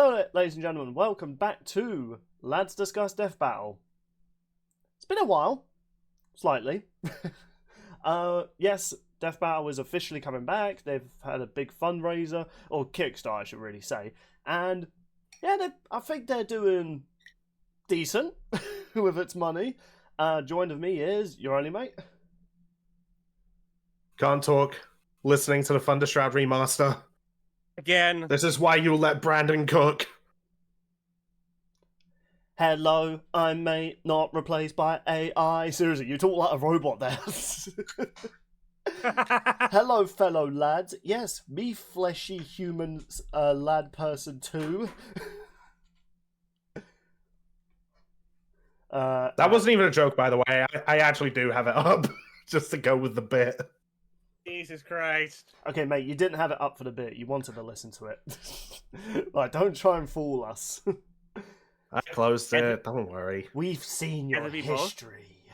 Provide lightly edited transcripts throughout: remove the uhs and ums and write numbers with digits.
Hello, ladies and gentlemen. Welcome back to Lads Discuss Death Battle. It's been a while, slightly. Yes, Death Battle is officially coming back. They've had a big fundraiser, or Kickstarter, I should really say. And yeah, I think they're doing decent with its money. Joined with me is your only mate. Can't talk. Listening to the Thundershroud remaster. Again. This is why you let Brandon cook. Hello, I'm mate, not replaced by AI. Seriously, you talk like a robot there. Hello, fellow lads. Yes, me fleshy human lad person too. That wasn't even a joke, by the way. I actually do have it up, just to go with the bit. Jesus Christ. Okay, mate, you didn't have it up for the bit. You wanted to listen to it. Like, don't try and fool us. I closed it, don't worry. We've seen your history.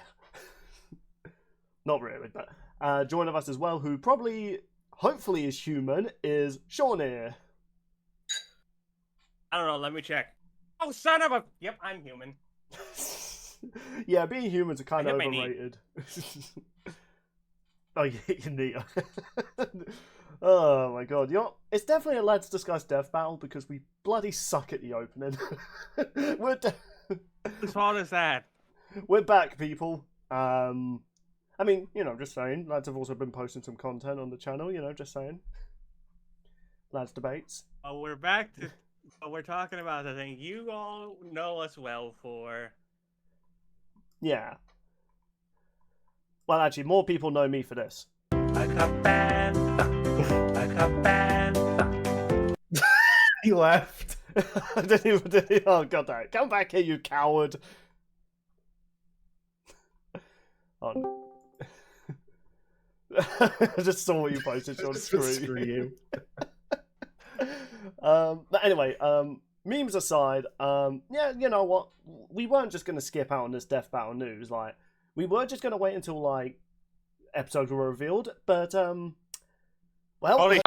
Not really, but joining us as well, who probably, hopefully is human, is Sean here. I don't know, let me check. Oh, son of a... Yep, I'm human. Yeah, being humans are kind of overrated. Oh, you hit your knee. Oh my god. You know, it's definitely a Let's Discuss Death Battle because we bloody suck at the opening. As far as that. We're back, people. I mean, you know, just saying. Lads have also been posting some content on the channel, you know, just saying. Lads debates. Oh, we're back to what we're talking about, the thing you all know us well for. Yeah. Well, actually, more people know me for this. He left. Oh, god damn it. Come back here, you coward. Oh. I just saw what you posted on screen. But anyway, memes aside, yeah, you know what? We weren't just going to skip out on this Death Battle news. Like, we were just going to wait until, like, episodes were revealed. But, well,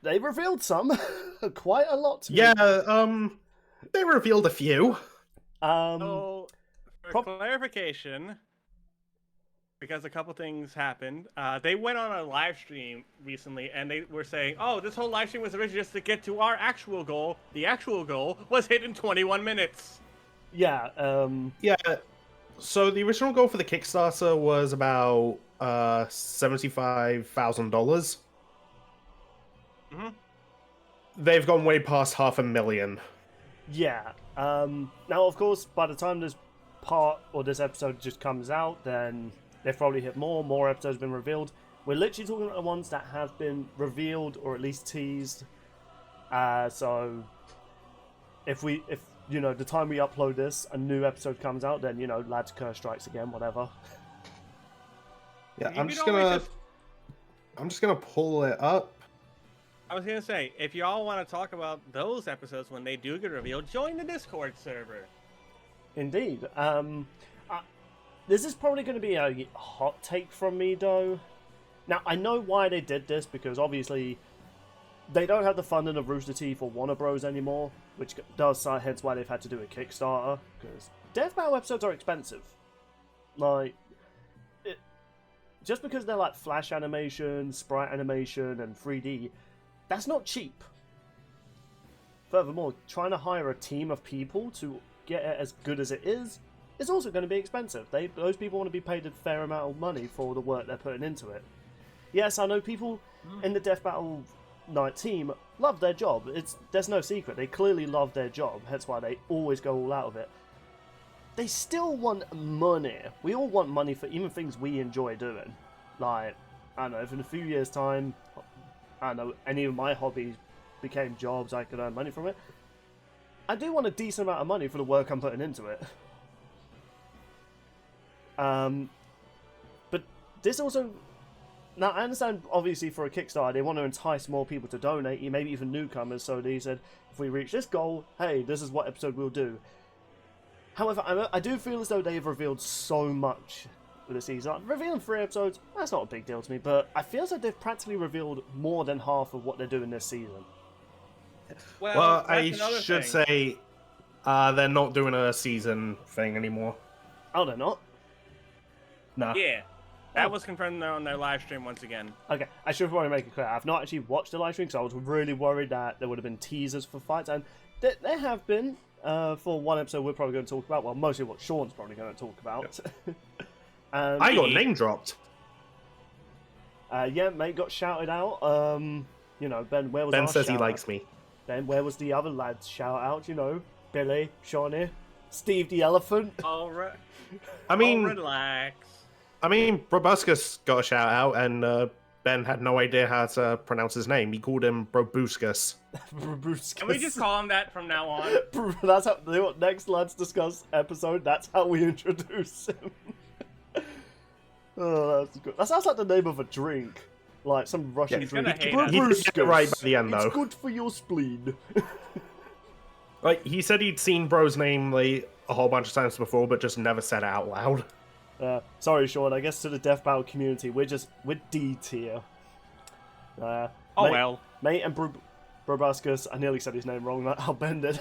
they revealed some. Quite a lot to me. Yeah, they revealed a few. So, for clarification, because a couple things happened, they went on a live stream recently, and they were saying, oh, this whole live stream was originally just to get to our actual goal. The actual goal was hit in 21 minutes. Yeah, Yeah, so the original goal for the Kickstarter was about $75,000. Mm-hmm. They've gone way past $500,000. Yeah. Now, of course, by the time this part or this episode just comes out, then they've probably hit more. More episodes have been revealed. We're literally talking about the ones that have been revealed or at least teased. So if you know, the time we upload this, a new episode comes out, then, you know, Lad's Curse strikes again, whatever. Yeah, I'm just gonna pull it up. I was gonna say, if y'all want to talk about those episodes when they do get revealed, join the Discord server. Indeed. This is probably going to be a hot take from me, though. Now, I know why they did this, because obviously they don't have the funding of Rooster Teeth or Warner Bros. Anymore, which does hence why they've had to do a Kickstarter, because Death Battle episodes are expensive. Like, just because they're like flash animation, sprite animation, and 3D, that's not cheap. Furthermore, trying to hire a team of people to get it as good as it is also going to be expensive. Those people want to be paid a fair amount of money for the work they're putting into it. Yes, I know people in the Death Battle Night team love their job. There's no secret. They clearly love their job, hence why they always go all out of it. They still want money. We all want money for even things we enjoy doing. Like, I don't know, if in a few years' time, I don't know, any of my hobbies became jobs, I could earn money from it. I do want a decent amount of money for the work I'm putting into it. But this also... Now, I understand, obviously, for a Kickstarter, they want to entice more people to donate, maybe even newcomers, so they said, if we reach this goal, hey, this is what episode we'll do. However, I do feel as though they've revealed so much with the season. Revealing 3 episodes, that's not a big deal to me, but I feel as though they've practically revealed more than half of what they're doing this season. Well, I that's another should thing. say they're not doing a season thing anymore. Oh, they're not? Nah. Yeah, that Oh. was confirmed on their live stream once again. Okay, I should probably make it clear. I've not actually watched the live stream because I was really worried that there would have been teasers for fights, and there have been for one episode we're probably going to talk about. Well, mostly what Sean's probably going to talk about. I got name dropped. Yeah, mate got shouted out. You know, Ben, where was Ben our says he shout likes out? me. Ben, where was the other lads' shout out? You know, Billy, Shawnee, Steve the Elephant. All right. I mean, relax. Probuscus got a shout out, and Ben had no idea how to pronounce his name. He called him Probuscus. Can we just call him that from now on? That's how. You know what, next Lads Discuss episode. That's how we introduce him. Oh, that's good. That sounds like the name of a drink, like some Russian He's drink. gonna hate us. He did get it right by the end, though. It's good for your spleen. Like, he said he'd seen Bro's name like a whole bunch of times before, but just never said it out loud. Sorry, Sean. I guess to the Death Battle community, we're D tier. Well. Mate and Probuscus, I nearly said his name wrong. Like how Ben did.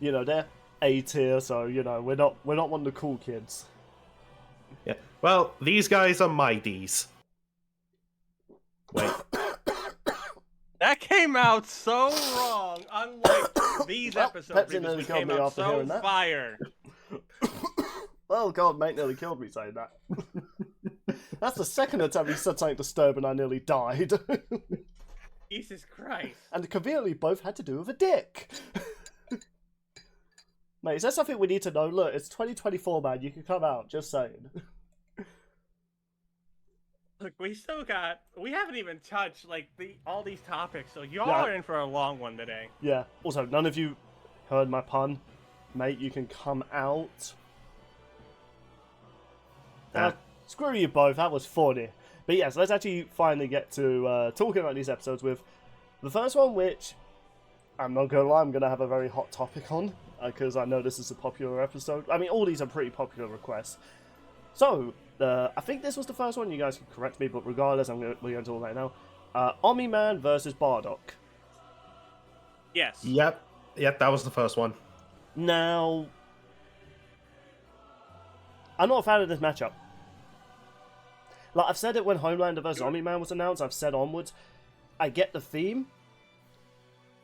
You know, they're A tier, so you know we're not one of the cool kids. Yeah. Well, these guys are my D's. Wait. That came out so wrong, unlike these Well, episodes, Pepsi nearly which killed came me out after so hearing that. fire. Oh god, mate nearly killed me saying that. That's the second attempt he said something disturbing I nearly died. Jesus Christ. And conveniently both had to do with a dick. Mate, is there something we need to know? Look, it's 2024, man. You can come out. Just saying. Look, we haven't even touched like all these topics, so y'all Yeah. are in for a long one today. Yeah. Also, none of you heard my pun. Mate, you can come out. Screw you both. That was funny. But yes, let's actually finally get to talking about these episodes with the first one, which I'm not going to lie, I'm going to have a very hot topic on, because I know this is a popular episode. I mean, all these are pretty popular requests. So, I think this was the first one. You guys can correct me, but regardless, we're going to talk about it now. Omni-Man versus Bardock. Yes. Yep, that was the first one. Now, I'm not a fan of this matchup. Like, I've said it when Homelander vs. Omni-Man was announced, I've said onwards, I get the theme,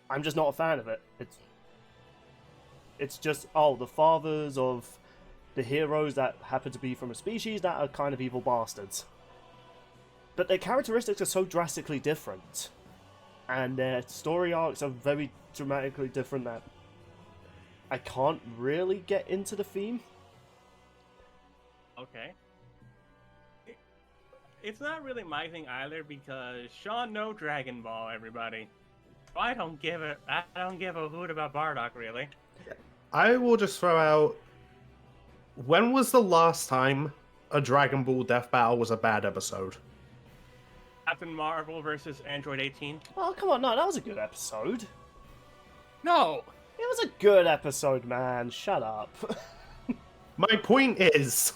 I'm just not a fan of it. It's just, oh, the fathers of the heroes that happen to be from a species that are kind of evil bastards. But their characteristics are so drastically different, and their story arcs are very dramatically different that I can't really get into the theme. Okay. It's not really my thing either because Sean no Dragon Ball, everybody. I don't give a hoot about Bardock really. I will just throw out, when was the last time a Dragon Ball Death Battle was a bad episode? Captain Marvel versus Android 18. Oh, come on, no, that was a good episode. No. It was a good episode, man. Shut up. My point is,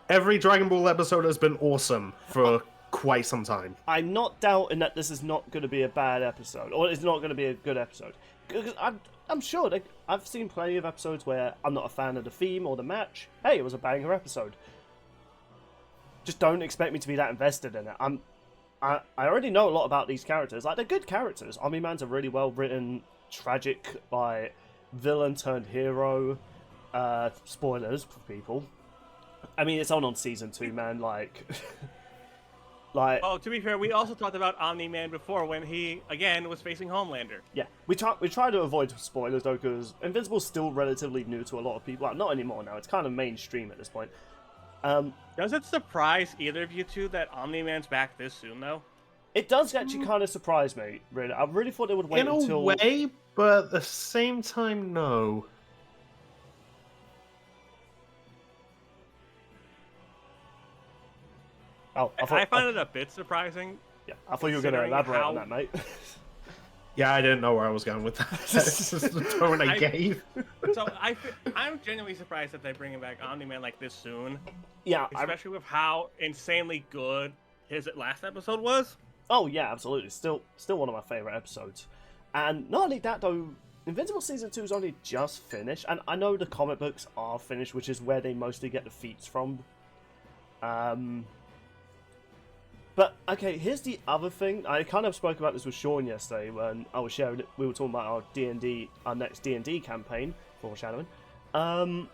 every Dragon Ball episode has been awesome for quite some time. I'm not doubting that this is not going to be a bad episode, or it's not going to be a good episode. Because I'm sure that I've seen plenty of episodes where I'm not a fan of the theme or the match. Hey, it was a banger episode. Just don't expect me to be that invested in it. I already know a lot about these characters. Like, they're good characters. Omni-Man's a really well written, tragic, like, villain turned hero. Spoilers for people. I mean, it's on season 2, man. Like, Oh, to be fair, we also talked about Omni-Man before when he again was facing Homelander. yeah, we try to avoid spoilers though, because Invincible's still relatively new to a lot of people. Well, not anymore now. It's kind of mainstream at this point. Does it surprise either of you two that Omni-Man's back this soon, though? It does actually kind of surprise me. Really, I really thought they would wait In until. a way, but at the same time, no. Oh, I find it a bit surprising. Yeah, I thought you were going to considering elaborate how- on that, mate. Yeah, I didn't know where I was going with that. That's just the tone I gave. So I'm genuinely surprised that they're bringing back Omni-Man like this soon, Yeah, especially with how insanely good his last episode was. Oh yeah, absolutely. Still one of my favorite episodes. And not only that though, Invincible Season 2 is only just finished, and I know the comic books are finished, which is where they mostly get the feats from. But okay, here's the other thing. I kind of spoke about this with Sean yesterday when I was sharing it. We were talking about our D&D, our next D&D campaign, foreshadowing. You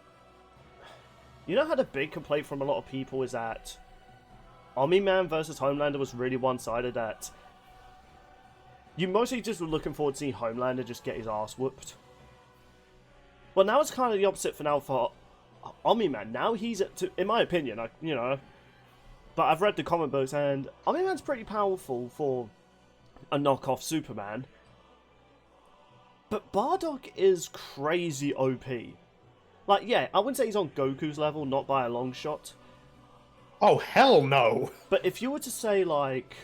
know how the big complaint from a lot of people is that Omni-Man versus Homelander was really one-sided, that you mostly just were looking forward to seeing Homelander just get his ass whooped. Well, now it's kind of the opposite for Omni-Man. Now he's, in my opinion, but I've read the comic books, and Omni-Man's pretty powerful for a knockoff Superman. But Bardock is crazy OP. Like, yeah, I wouldn't say he's on Goku's level, not by a long shot. Oh, hell no! But if you were to say, like,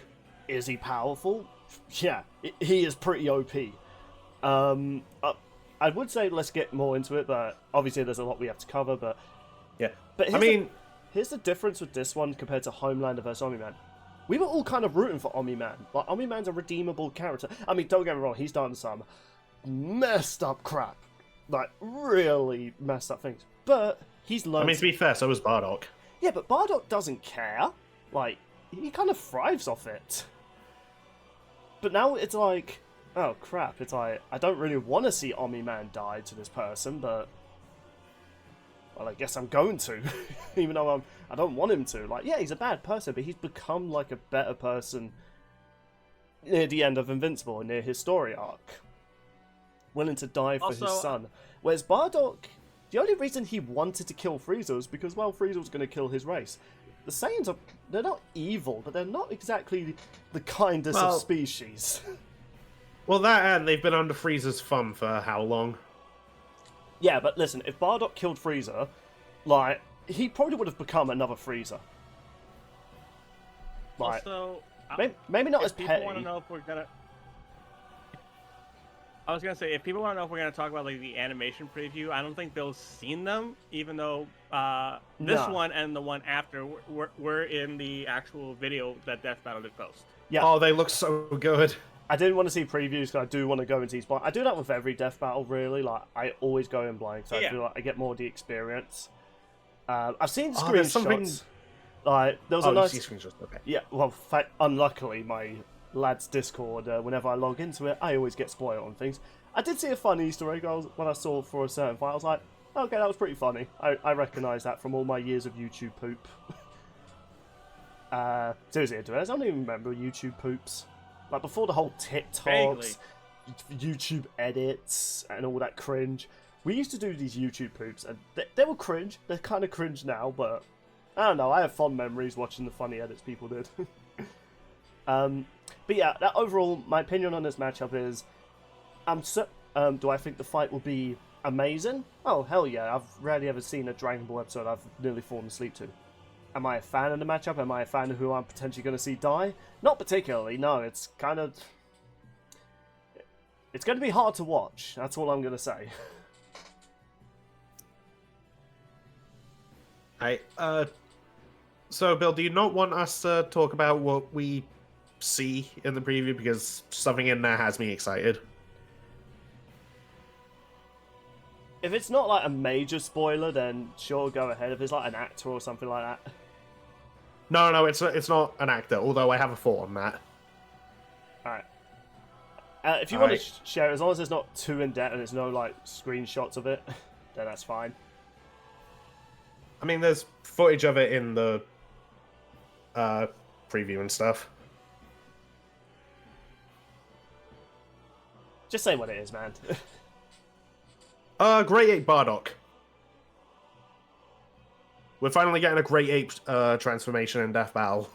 is he powerful? Yeah, he is pretty OP. I would say let's get more into it, but obviously there's a lot we have to cover, but... Yeah, but here's the difference with this one compared to Homelander vs. Omni-Man. We were all kind of rooting for Omni-Man. Like, Omni-Man's a redeemable character. I mean, don't get me wrong, he's done some messed up crap. Like, really messed up things. But he's learned... I mean, to be fair, so was Bardock. Yeah, but Bardock doesn't care. Like, he kind of thrives off it. But now it's like, oh crap, it's like, I don't really want to see Omni-Man die to this person, but... well, I guess I'm going to. Even though I don't want him to. Like, yeah, he's a bad person, but he's become like a better person near the end of Invincible and near his story arc. Willing to die for his son. Whereas Bardock, the only reason he wanted to kill Frieza was because, well, Frieza was going to kill his race. The Saiyans they're not evil, but they're not exactly the kindest of species. Well, that and they've been under Frieza's thumb for how long? Yeah, but listen, if Bardock killed Frieza, like, he probably would have become another Frieza. Like, also, maybe not as people petty. Want to know if we're gonna... I was gonna say, if people want to know if we're gonna talk about like the animation preview, I don't think they've seen them, even though this one and the one after were in the actual video that Death Battle did post. Yeah. Oh, they look so good. I didn't want to see previews because I do want to go into these blind. I do that with every Death Battle, really. Like, I always go in blind because I feel like I get more of the experience. I've seen screenshots. Like, there was a nice... screenshots, okay. Yeah, well, unluckily, my lad's Discord, whenever I log into it, I always get spoiled on things. I did see a fun Easter egg when I saw for a certain fight. I was like, okay, that was pretty funny. I recognise that from all my years of YouTube poop. Seriously, I don't even remember YouTube poops. Like, before the whole TikToks, YouTube edits, and all that cringe. We used to do these YouTube poops, and they were cringe. They're kind of cringe now, but I don't know. I have fond memories watching the funny edits people did. But yeah, that overall, my opinion on this matchup is, do I think the fight will be amazing? Oh, hell yeah. I've rarely ever seen a Dragon Ball episode I've nearly fallen asleep to. Am I a fan of the matchup? Am I a fan of who I'm potentially going to see die? Not particularly, no. It's kind of... it's going to be hard to watch. That's all I'm going to say. So, Bill, do you not want us to talk about what we see in the preview? Because something in there has me excited. If it's not like a major spoiler, then sure, go ahead. If it's like an actor or something like that. No, it's not an actor, although I have a thought on that. Alright. If you want to share it, as long as it's not too in-depth and there's no like screenshots of it, then that's fine. I mean, there's footage of it in the preview and stuff. Just say what it is, man. Great Ape Bardock. We're finally getting a Great Ape transformation in Death Battle.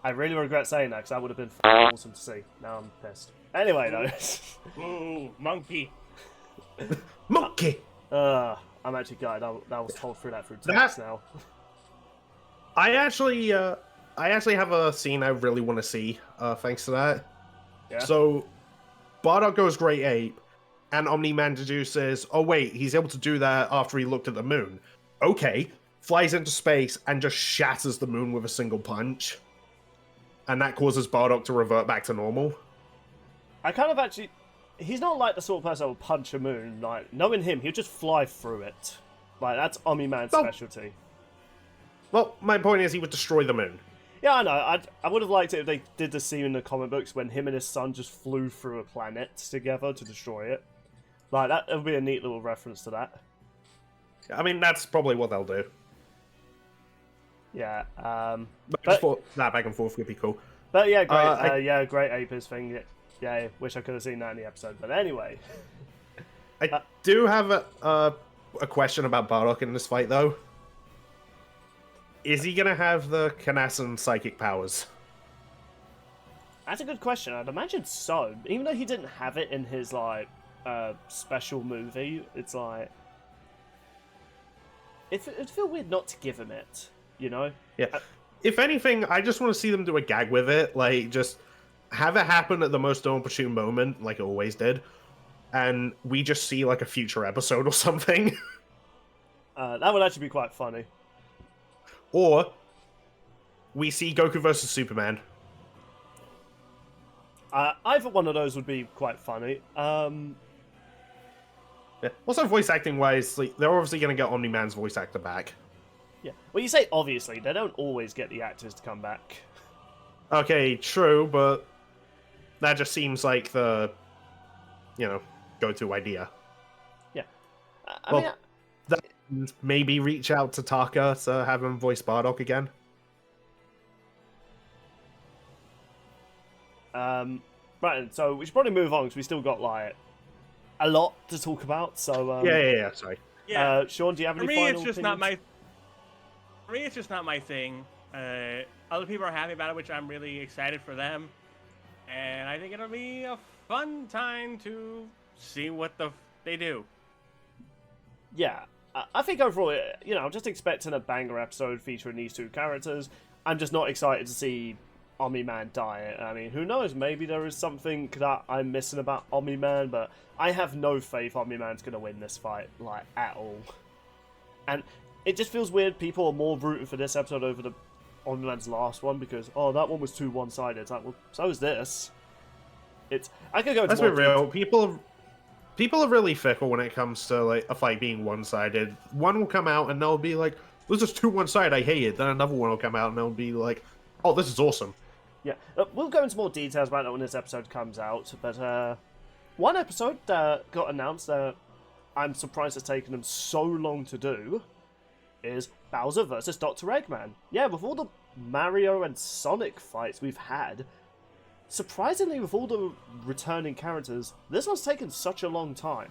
I really regret saying that, because that would have been awesome to see. Now I'm pissed. Anyway, though. Ooh, monkey. Monkey! I'm actually gutted. I was told through text now. I actually have a scene I really want to see, thanks to that. Yeah. So, Bardock goes Great Ape, and Omni-Man deduces, oh wait, he's able to do that after he looked at the moon. Okay, flies into space and just shatters the moon with a single punch. and that causes Bardock to revert back to normal. I kind of actually... He's not like the sort of person that will punch a moon. Like, knowing him, he'll just fly through it. Like, that's Omni-Man's specialty. Well, my point is he would destroy the moon. Yeah, I know. I would have liked it if they did the scene in the comic books when him and his son just flew through a planet together to destroy it. Like, that would be a neat little reference to that. I mean, that's probably what they'll do. Yeah. But that back and forth would be cool. But yeah, great. Great Apis thing. Yeah, wish I could have seen that in the episode. But anyway. I do have a question about Bardock in this fight, though. Is he going to have the Kanasan psychic powers? That's a good question. I'd imagine so. Even though he didn't have it in his, like, special movie, it's like... It'd feel weird not to give him it, you know? Yeah. If anything, I just want to see them do a gag with it. Like, just have it happen at the most opportune moment, like it always did. And we just see, like, a future episode or something. That would actually be quite funny. Or we see Goku versus Superman. Either one of those would be quite funny. Yeah. Also, voice acting wise, like, they're obviously going to get Omni-Man's voice actor back. Yeah. Well, you say obviously, they don't always get the actors to come back. Okay, true, but that just seems like the, go-to idea. Yeah. Maybe reach out to Taka to have him voice Bardock again. Right, so we should probably move on because we still got like a lot to talk about. So yeah. Sorry. Yeah. Sean, do you have any For me, final it's just opinions? not my. For me, it's just not my thing. Other people are happy about it, which I'm really excited for them, and I think it'll be a fun time to see what they do. Yeah, I think overall, I'm just expecting a banger episode featuring these two characters. I'm just not excited to see Omni-Man die. I mean, who knows? Maybe there is something that I'm missing about Omni-Man, but I have no faith Omni-Man's going to win this fight, like, at all. And it just feels weird. People are more rooting for this episode over the Omni-Man's last one because, that one was too one-sided. It's like, well, so is this. I could go into Let's be real. People are really fickle when it comes to, like, a fight being one-sided. One will come out and they'll be like, this is too one-sided, I hate it. Then another one will come out and they'll be like, oh, this is awesome. Yeah, we'll go into more details about that when this episode comes out, but one episode that got announced that I'm surprised it's taken them so long to do is Bowser versus Dr. Eggman. Yeah, with all the Mario and Sonic fights we've had, surprisingly with all the returning characters, this one's taken such a long time.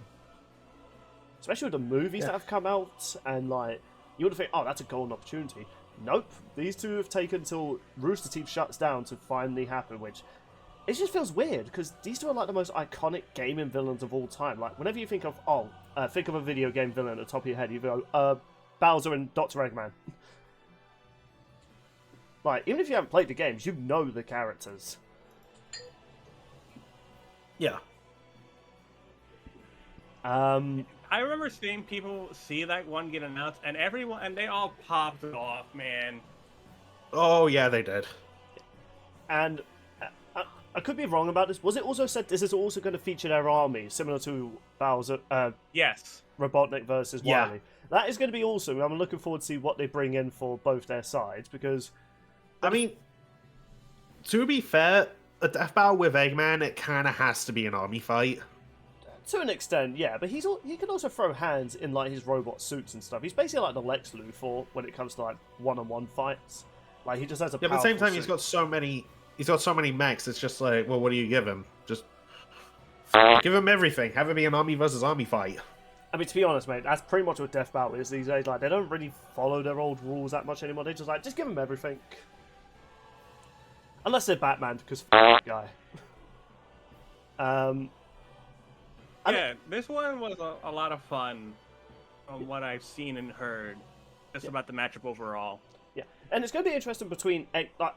Especially with the movies that have come out, and like, you would think, oh, that's a golden opportunity. Nope, these two have taken till Rooster Teeth shuts down to finally happen, which it just feels weird because these two are like the most iconic gaming villains of all time. Like whenever you think of think of a video game villain at the top of your head, you go Bowser and Dr. Eggman. Like even if you haven't played the games, you know the characters. Yeah. I remember seeing people see that one get announced, and they all popped it off, man. Oh yeah, they did. And I could be wrong about this. Was it also said this is also going to feature their army, similar to Bowser? Yes. Robotnik versus Yeah. Wily. That is going to be awesome. I'm looking forward to see what they bring in for both their sides because, I mean, to be fair, a death battle with Eggman, it kind of has to be an army fight. to an extent, yeah. But he can also throw hands in like his robot suits and stuff. He's basically like the Lex Luthor when it comes to like one-on-one fights. Like he just has a Yeah, but at the same time, suit. he's got so many mechs. It's just like, well, what do you give him? Just give him everything. Have it be an army versus army fight. I mean, to be honest, mate, that's pretty much what Death Battle is these days. Like, they don't really follow their old rules that much anymore. They just give them everything. Unless they're Batman, because guy. Yeah, this one was a lot of fun from what I've seen and heard. Just about the matchup overall. Yeah, and it's going to be interesting between...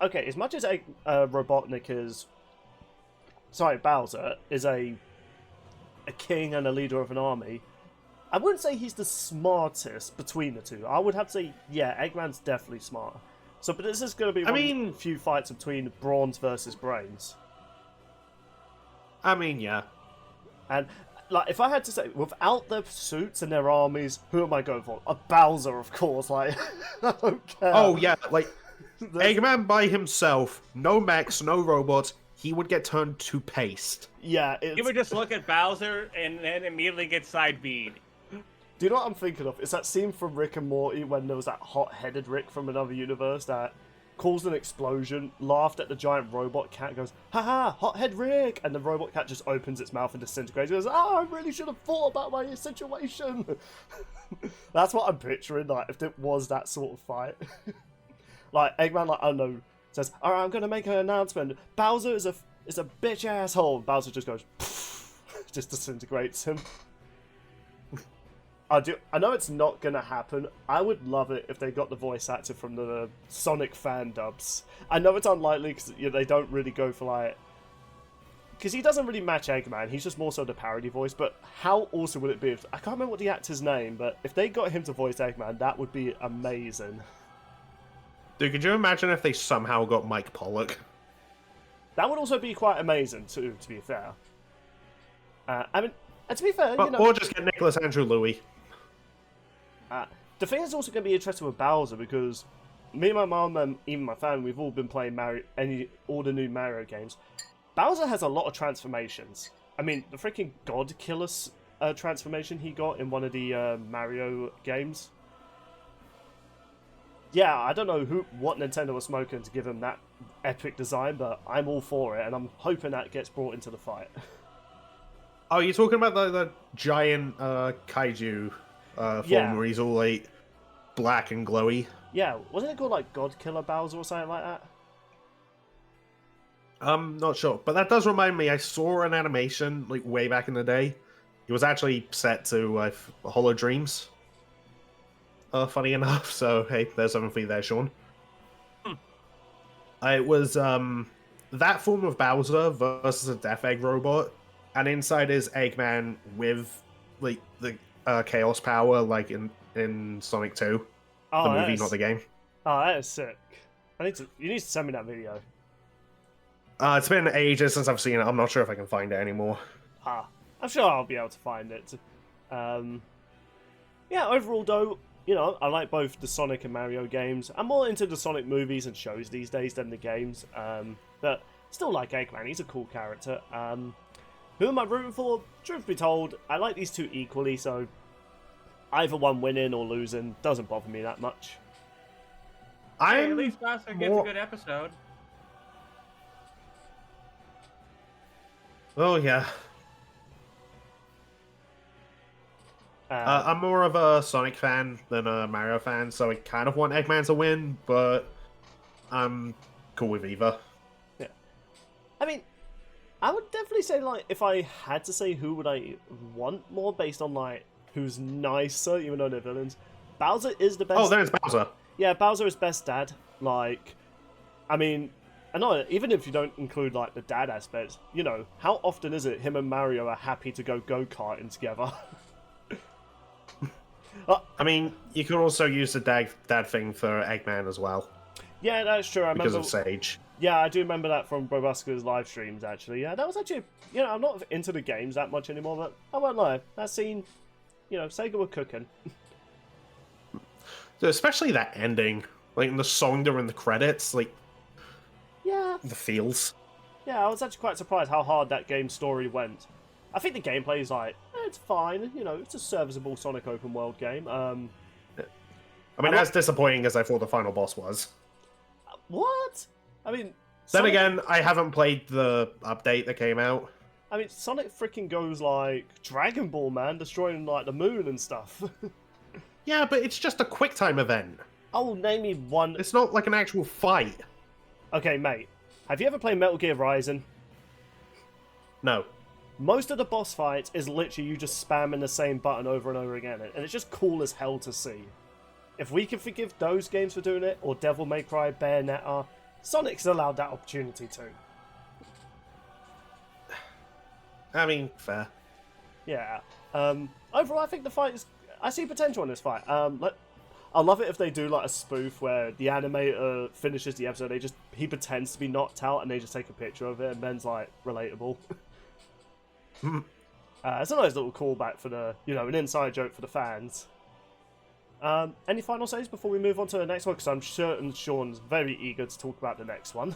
okay, as much as Robotnik is... Sorry, Bowser is a king and a leader of an army, I wouldn't say he's the smartest between the two. I would have to say, yeah, Eggman's definitely smarter. So, but this is going to be a few fights between Bronze versus Brains. I mean, yeah. And, like, if I had to say, without their suits and their armies, who am I going for? A Bowser, of course, like, I don't care. Oh, yeah, like, Eggman by himself, no mechs, no robots, he would get turned to paste. Yeah, You would just look at Bowser and then immediately get side B'd. Do you know what I'm thinking of? It's that scene from Rick and Morty when there was that hot-headed Rick from another universe that caused an explosion, laughed at the giant robot cat, goes, haha, hothead Rick! And the robot cat just opens its mouth and disintegrates. It goes, I really should have thought about my situation! That's what I'm picturing, like, if it was that sort of fight. Like, Eggman, like, I don't know, says, alright, I'm gonna make an announcement. Bowser is a bitch asshole. Bowser just goes, just disintegrates him. I know it's not going to happen. I would love it if they got the voice actor from the Sonic fan dubs. I know it's unlikely because they don't really go for like... Because he doesn't really match Eggman. He's just more so the parody voice. But how awesome would it be if... I can't remember what the actor's name, but if they got him to voice Eggman, that would be amazing. Dude, could you imagine if they somehow got Mike Pollock? That would also be quite amazing, too, to be fair. I mean, and to be fair, But, you know... Or just get Nicholas Andrew Louis. The thing is also going to be interesting with Bowser because me and my mum and even my family, we've all been playing all the new Mario games. Bowser has a lot of transformations. I mean, the freaking God Killer transformation he got in one of the Mario games. Yeah, I don't know what Nintendo was smoking to give him that epic design, but I'm all for it, and I'm hoping that gets brought into the fight. Oh, you're talking about the giant kaiju form where he's all like black and glowy? Yeah, wasn't it called like God Killer Bowser or something like that? I'm not sure, but that does remind me. I saw an animation like way back in the day. It was actually set to Hollow Dreams. Funny enough, so hey, there's something for you there, Sean. It was that form of Bowser versus a Death Egg robot, and inside is Eggman with like the Chaos power, like in Sonic 2, the movie, not the game. Oh, that is sick. You need to send me that video. It's been ages since I've seen it. I'm not sure if I can find it anymore. I'm sure I'll be able to find it. Yeah, overall though, you know, I like both the Sonic and Mario games. I'm more into the Sonic movies and shows these days than the games. But still like Eggman, he's a cool character. Who am I rooting for? Truth be told, I like these two equally, so either one winning or losing doesn't bother me that much. At least Bowser gets a good episode. Oh, yeah. I'm more of a Sonic fan than a Mario fan, so I kind of want Eggman to win, but I'm cool with either. Yeah. I mean, I would definitely say, like, if I had to say who would I want more based on, like, who's nicer, even though they're villains, Bowser is the best. Oh, there's Bowser. Yeah, Bowser is best dad. Like, I mean, I know, even if you don't include, like, the dad aspects, you know, how often is it him and Mario are happy to go go-karting together? I mean, you could also use the dad thing for Eggman as well. Yeah, that's true. I remember, because of Sage. Yeah, I do remember that from Bobuska's live streams, actually. Yeah, that was actually... You know, I'm not into the games that much anymore, but I won't lie. That scene, you know, Sega were cooking. Especially that ending. Like, in the song during the credits, like... Yeah. The feels. Yeah, I was actually quite surprised how hard that game's story went. I think the gameplay is like, it's fine, you know, it's a serviceable Sonic open world game. I mean, as disappointing as I thought the final boss was. What? I mean... Then again, I haven't played the update that came out. I mean, Sonic freaking goes like Dragon Ball, man, destroying like the moon and stuff. Yeah, but it's just a quick time event. Oh, name me one... It's not like an actual fight. Okay, mate. Have you ever played Metal Gear Rising? No. Most of the boss fights is literally you just spamming the same button over and over again, and it's just cool as hell to see. If we can forgive those games for doing it, or Devil May Cry, Bayonetta, Sonic's allowed that opportunity too. I mean, fair. Yeah. Overall, I think the fight is... I see potential in this fight. I love it if they do like a spoof where the animator finishes the episode, he pretends to be knocked out and they just take a picture of it, and Ben's like relatable. It's a nice little callback for the, an inside joke for the fans. Any final says before we move on to the next one? Because I'm certain Sean's very eager to talk about the next one.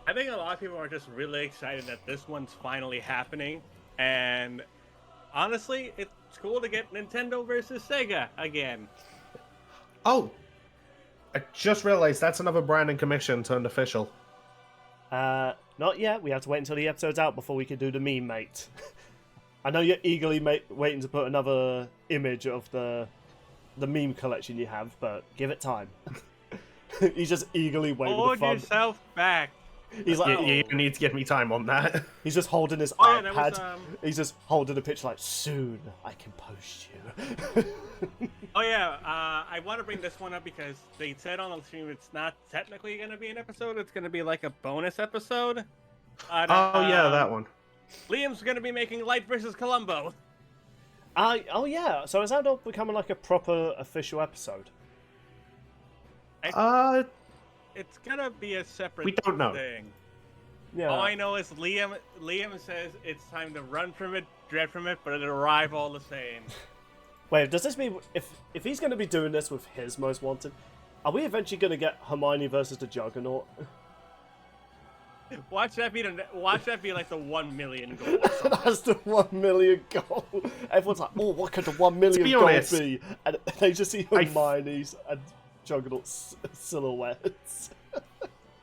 I think a lot of people are just really excited that this one's finally happening, and honestly, it's cool to get Nintendo versus Sega again. Oh, I just realized that's another branding commission turned official. Not yet. We have to wait until the episode's out before we can do the meme, mate. I know you're eagerly waiting to put another image of the meme collection you have, but give it time. He's just eagerly waiting. Hold yourself back. He's like, you need to give me time on that. He's just holding his iPad. He's just holding a picture like, soon I can post you. Oh yeah, I want to bring this one up because they said on the stream it's not technically going to be an episode. It's going to be like a bonus episode. Yeah, that one. Liam's going to be making Light versus Columbo. Oh yeah, so is that not becoming like a proper official episode? It's gonna be a separate We don't know. thing. Yeah. All I know is Liam says it's time to run from it, dread from it, but it'll arrive all the same. Wait, does this mean if he's going to be doing this with his Most Wanted, are we eventually going to get Hermione versus the Juggernaut? Watch that be like the 1 million goal. Or something. That's the 1 million goal. Everyone's like, oh, what could the 1 million goal be? And they just see Hermione's and Juggernaut's silhouettes.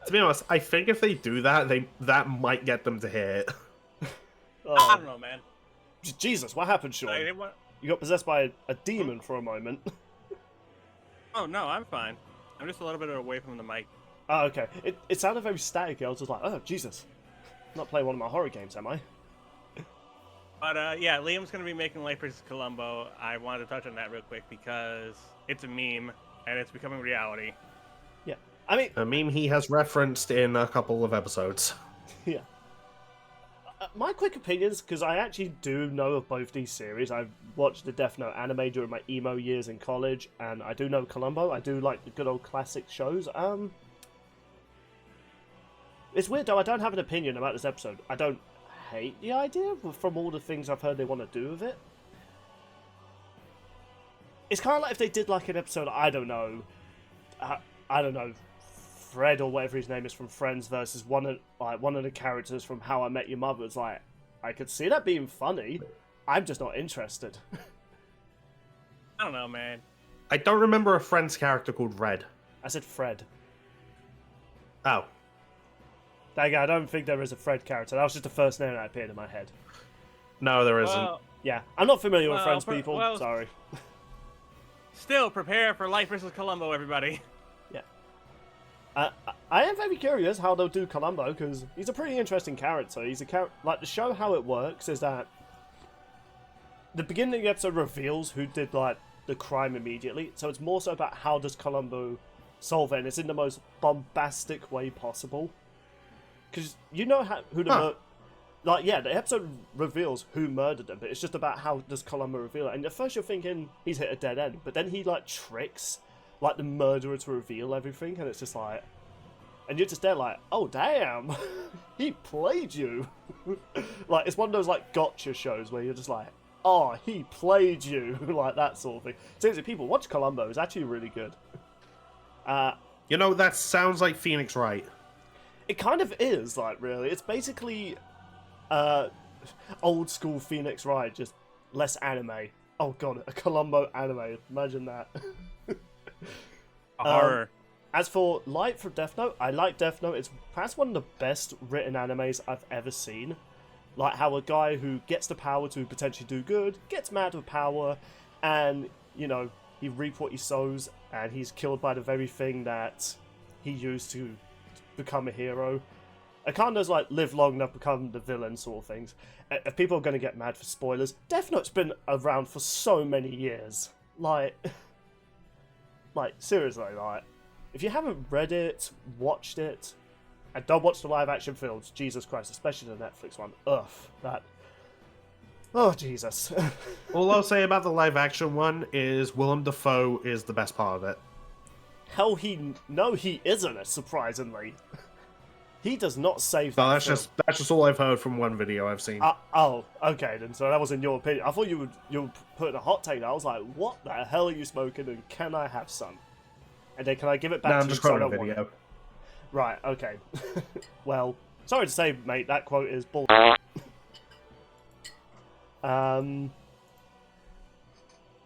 To be honest, I think if they do that, that might get them to hit. I don't know, man. Jesus, what happened, Sean? You got possessed by a demon for a moment. Oh no, I'm fine. I'm just a little bit away from the mic. Oh, okay. It sounded very static. I was just like, oh, Jesus. I'm not playing one of my horror games, am I? But yeah, Liam's going to be making Light vs. Columbo. I wanted to touch on that real quick because it's a meme and it's becoming reality. Yeah. I mean... A meme he has referenced in a couple of episodes. Yeah. My quick opinions, because I actually do know of both these series. I've watched the Death Note anime during my emo years in college, and I do know Columbo. I do like the good old classic shows. It's weird, though. I don't have an opinion about this episode. I don't hate the idea from all the things I've heard they want to do with it. It's kind of like if they did like an episode, I don't know, Fred or whatever his name is from Friends versus one of the characters from How I Met Your Mother. It's like, I could see that being funny. I'm just not interested. I don't know, man. I don't remember a Friends character called Red. I said Fred. Oh. I don't think there is a Fred character. That was just the first name that appeared in my head. No, there isn't. Well, Yeah, I'm not familiar with Friends people. Sorry. Still, prepare for Light vs. Columbo, everybody. Yeah. I am very curious how they'll do Columbo, because he's a pretty interesting character. He's a like, the show, how it works is that the beginning of the episode reveals who did like the crime immediately, so it's more so about how does Columbo solve it, and it's in the most bombastic way possible. Because you know who the the episode reveals who murdered them, but it's just about how does Columbo reveal it. And at first you're thinking he's hit a dead end, but then he like tricks like the murderer to reveal everything, and it's just like, and you're just there like, oh damn, he played you. Like it's one of those like gotcha shows where you're just like, oh, he played you, like that sort of thing. Seriously, people watch Columbo. It's actually really good. You know, that sounds like Phoenix Wright. It kind of is, like, really. It's basically old school Phoenix Wright, just less anime. Oh god, a Columbo anime. Imagine that. Horror. As for Light from Death Note, I like Death Note. It's perhaps one of the best written animes I've ever seen. Like how a guy who gets the power to potentially do good, gets mad with power, and, you know, he reaps what he sows, and he's killed by the very thing that he used to become a hero. It kind of does like live long enough, become the villain sort of things. If people are going to get mad for spoilers, Death Note's been around for so many years. Like seriously, like, if you haven't read it, watched it, and don't watch the live action films, Jesus Christ, especially the Netflix one, ugh, that Oh, Jesus. All I'll say about the live action one is Willem Dafoe is the best part of it. Hell, no, he isn't, surprisingly. He does not save that No, that's film. that's just all I've heard from one video I've seen. Oh, okay then. So that was in your opinion. I thought you were putting a hot take. I was like, what the hell are you smoking? And can I have some? And then can I give it back No, to I'm you? just 'Cause I quoting a don't want video. it? Right. Okay. Well, sorry to say, mate. That quote is bull. Yeah.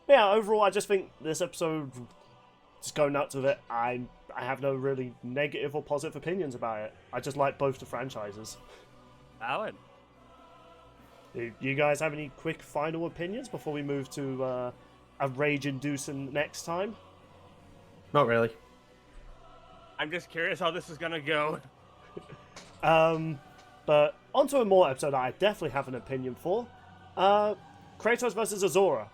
Overall, I just think this episode, just go nuts with it. I have no really negative or positive opinions about it. I just like both the franchises. Valid. Do you guys have any quick final opinions before we move to a rage-inducing next time? Not really. I'm just curious how this is gonna go. But onto a more episode I definitely have an opinion for. Kratos versus Asura.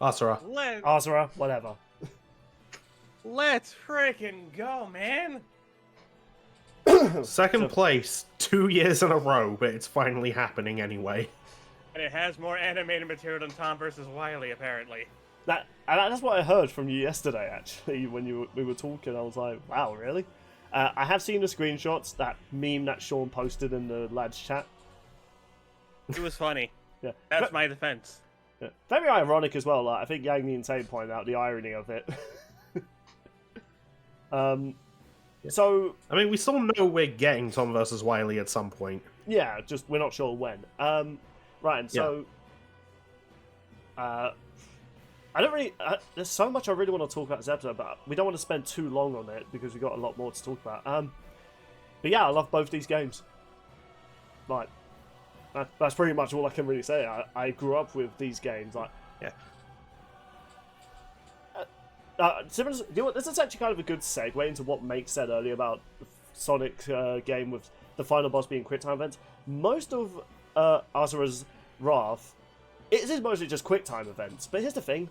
Asura. Asura, whatever. Let's freaking go, man! Second place, 2 years in a row, but it's finally happening anyway. And it has more animated material than Tom versus Wily, apparently. That's what I heard from you yesterday, actually, when we were talking. I was like, wow, really? I have seen the screenshots, that meme that Sean posted in the lads chat. It was funny. Yeah. That's my defense. Yeah. Very ironic as well. Like, I think Yang Insane pointed out the irony of it. So I mean, we still know we're getting Tom versus Wily at some point. yeah, just we're not sure when. Right, and so I don't really. There's so much I really want to talk about this episode, but we don't want to spend too long on it because we've got a lot more to talk about. But yeah, I love both these games. Like, that's pretty much all I can really say. I grew up with these games. Like, Yeah. Simmons, you know what, this is actually kind of a good segue into what Make said earlier about the Sonic game with the final boss being quick time events. Most of Asura's Wrath, it is mostly just quick time events. But here's the thing,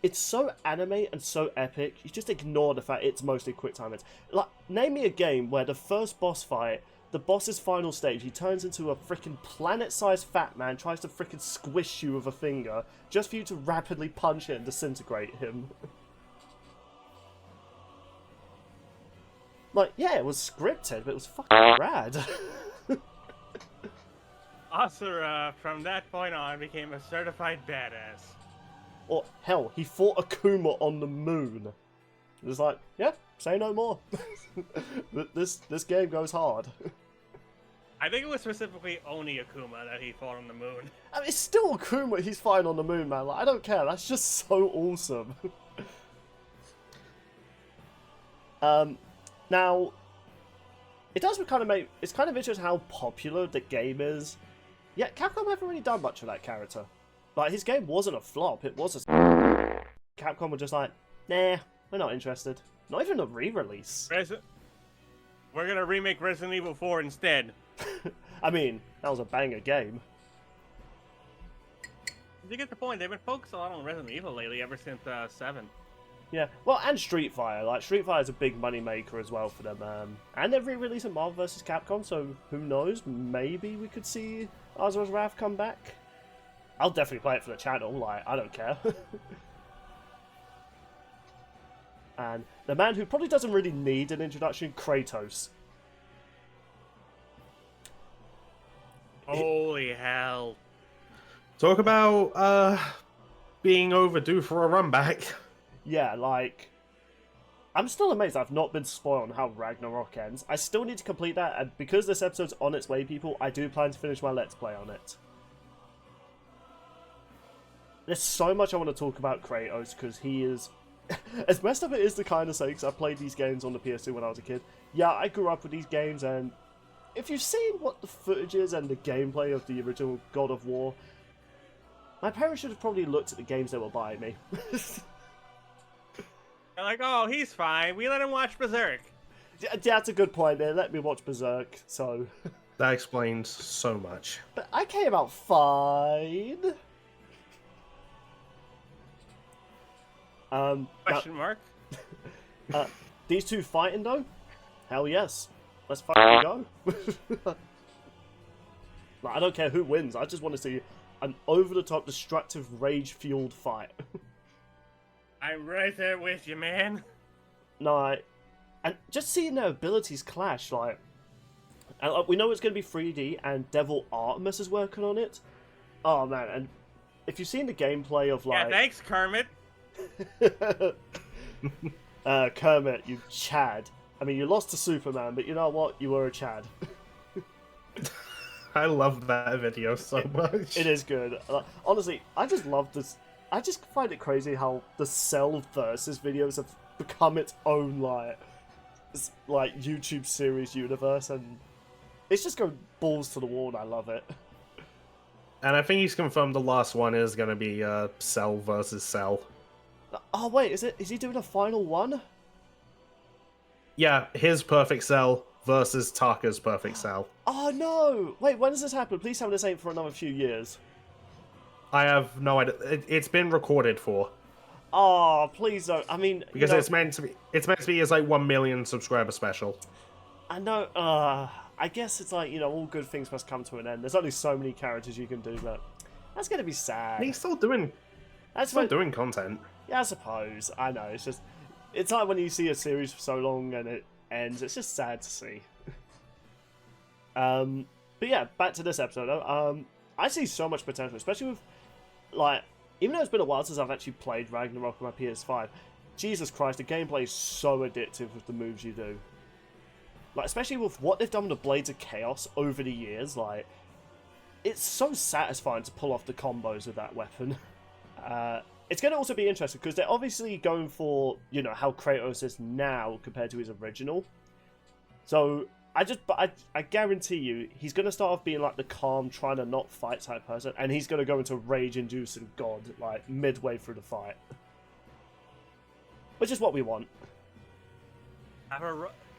it's so anime and so epic, you just ignore the fact it's mostly quick time events. Like, name me a game where the first boss fight, the boss's final stage, he turns into a freaking planet-sized fat man, tries to freaking squish you with a finger, just for you to rapidly punch it and disintegrate him. Like, yeah, it was scripted, but it was fucking rad. Asura, from that point on, became a certified badass. Or, hell, he fought Akuma on the moon. It was like, yeah, say no more. This game goes hard. I think it was specifically only Akuma that he fought on the moon. I mean, it's still Akuma, he's fine on the moon, man. Like, I don't care, that's just so awesome. Now, it does kind of make... It's kind of interesting how popular the game is. Yet Capcom haven't really done much of that character. Like, his game wasn't a flop, it was a... Capcom were just like, nah, we're not interested. Not even a re-release. We're gonna remake Resident Evil 4 instead. I mean, that was a banger game. You get the point, they've been focused a lot on Resident Evil lately, ever since 7. Yeah, well, and Street Fighter. Like, Street Fighter is a big money maker as well for them. And they're re-releasing Marvel vs. Capcom, so who knows? Maybe we could see Asura's Wrath come back. I'll definitely play it for the channel. Like, I don't care. And the man who probably doesn't really need an introduction, Kratos. Holy hell. Talk about being overdue for a run back. Yeah, like, I'm still amazed I've not been spoiled on how Ragnarok ends. I still need to complete that, and because this episode's on its way, people, I do plan to finish my Let's Play on it. There's so much I want to talk about Kratos, because he is... as messed up it is to kind of say, because I played these games on the PS2 when I was a kid. Yeah, I grew up with these games, and if you've seen what the footage is and the gameplay of the original God of War, my parents should have probably looked at the games they were buying me. They're like, oh, he's fine. We let him watch Berserk. Yeah, that's a good point. They let me watch Berserk, so... That explains so much. But I came out fine. Question mark? These two fighting, though? Hell yes. Let's fucking go. Like, I don't care who wins. I just want to see an over-the-top, destructive, rage-fueled fight. I'm right there with you, man. No, and just seeing their abilities clash, like, and we know it's going to be 3D, and Devil Artemis is working on it. Oh man, and if you've seen the gameplay of like, Yeah, thanks, Kermit. Kermit, you Chad. I mean, you lost to Superman, but you know what? You were a Chad. I love that video so much. It is good. Honestly, I just love this. I just find it crazy how the Cell versus videos have become its own like YouTube series universe, and it's just going balls to the wall, and I love it. And I think he's confirmed the last one is going to be Cell versus Cell. Oh wait, is he doing a final one? Yeah, his Perfect Cell versus Taka's Perfect Cell. Oh no! Wait, when does this happen? Please tell me this ain't for another few years. I have no idea. It's been recorded for. Oh, please don't. I mean, because it's meant to be. It's meant to be his like 1 million subscriber special. I know. I guess it's like, all good things must come to an end. There's only so many characters you can do, but that's gonna be sad. And he's still doing. Doing content. Yeah, I suppose. I know. It's like when you see a series for so long and it ends. It's just sad to see. But yeah, back to this episode. I see so much potential, especially with even though it's been a while since I've actually played Ragnarok on my PS5. Jesus Christ, the gameplay is so addictive with the moves you do. Especially with what they've done with the Blades of Chaos over the years, it's so satisfying to pull off the combos with that weapon. It's going to also be interesting because they're obviously going for, how Kratos is now compared to his original. So I guarantee you, he's going to start off being the calm, trying to not fight type person, and he's going to go into rage-inducing god midway through the fight, which is what we want.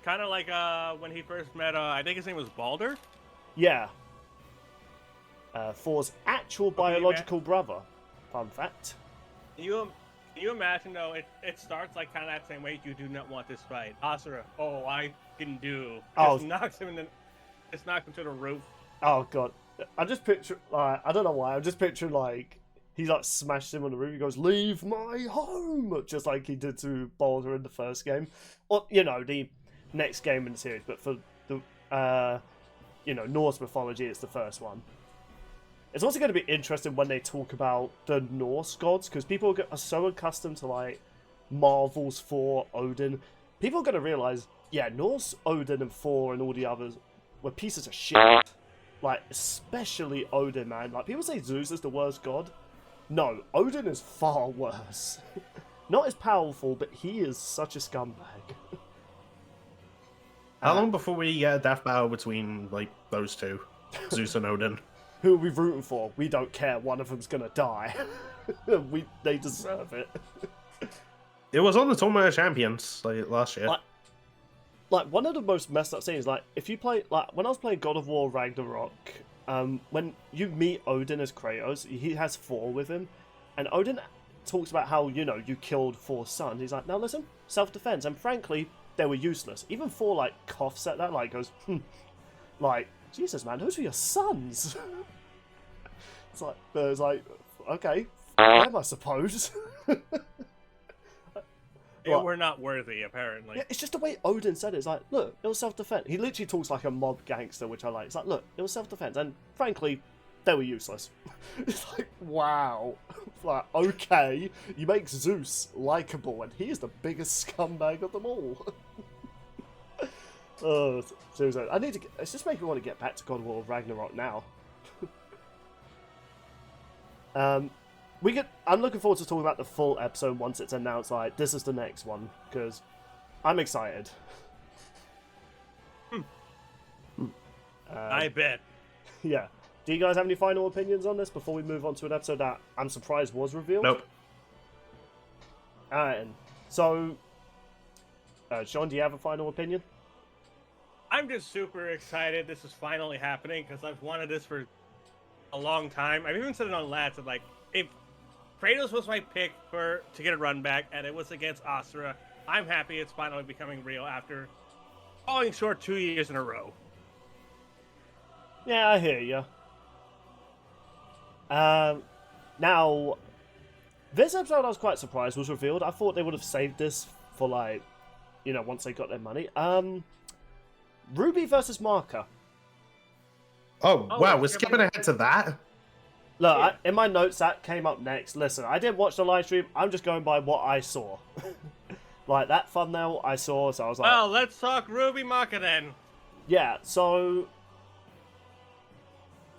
Kind of like when he first met, I think his name was Balder? Yeah. Thor's actual biological brother. Fun fact. Can you imagine, though, it starts kind of that same way. You do not want this fight. Asura, I can do. Just knocks him to the roof. Oh, God. I just picture, I don't know why, I'm just picturing, he, smashed him on the roof. He goes, "Leave my home!" Just like he did to Balder in the first game. Or, the next game in the series, but for the Norse mythology, it's the first one. It's also going to be interesting when they talk about the Norse gods, because people are so accustomed to Marvel's Thor, Odin. People are going to realize, Norse, Odin, and Thor and all the others were pieces of shit. Especially Odin, man. People say Zeus is the worst god. No, Odin is far worse. Not as powerful, but he is such a scumbag. How long before we get a death battle between, those two? Zeus and Odin? Who are we rooting for? We don't care. One of them's gonna die. They deserve it. It was on the Tournament of Champions, last year. One of the most messed up scenes, if you play, when I was playing God of War Ragnarok, when you meet Odin as Kratos, he has Thor with him, and Odin talks about how, you killed Thor's sons. He's like, now listen, self-defense, and frankly, they were useless. Even Thor, coughs at that, goes, Jesus, man, those were your sons. It's okay, them, I suppose. We're not worthy, apparently. Yeah, it's just the way Odin said it. It's look, it was self-defense. He literally talks like a mob gangster, which I like. It's look, it was self-defense, and frankly, they were useless. It's wow. It's okay, you make Zeus likable, and he is the biggest scumbag of them all. Oh, seriously, it's just making me want to get back to God of War Ragnarok now. I'm looking forward to talking about the full episode once it's announced, this is the next one, because I'm excited. I bet. Yeah. Do you guys have any final opinions on this before we move on to an episode that I'm surprised was revealed? Nope. Alright, so, Sean, do you have a final opinion? I'm just super excited this is finally happening, because I've wanted this for a long time. I've even said it on Lads, if Kratos was my pick to get a run back, and it was against Asura, I'm happy it's finally becoming real after falling short 2 years in a row. Yeah, I hear you. Now, this episode I was quite surprised was revealed. I thought they would have saved this for, like, you know, once they got their money. Ruby versus Maka. Oh, wow, we're skipping ahead to that? Look, in my notes, that came up next. Listen, I didn't watch the live stream. I'm just going by what I saw. Like, that thumbnail I saw, so I was like... Well, let's talk Ruby Maka then. Yeah, so...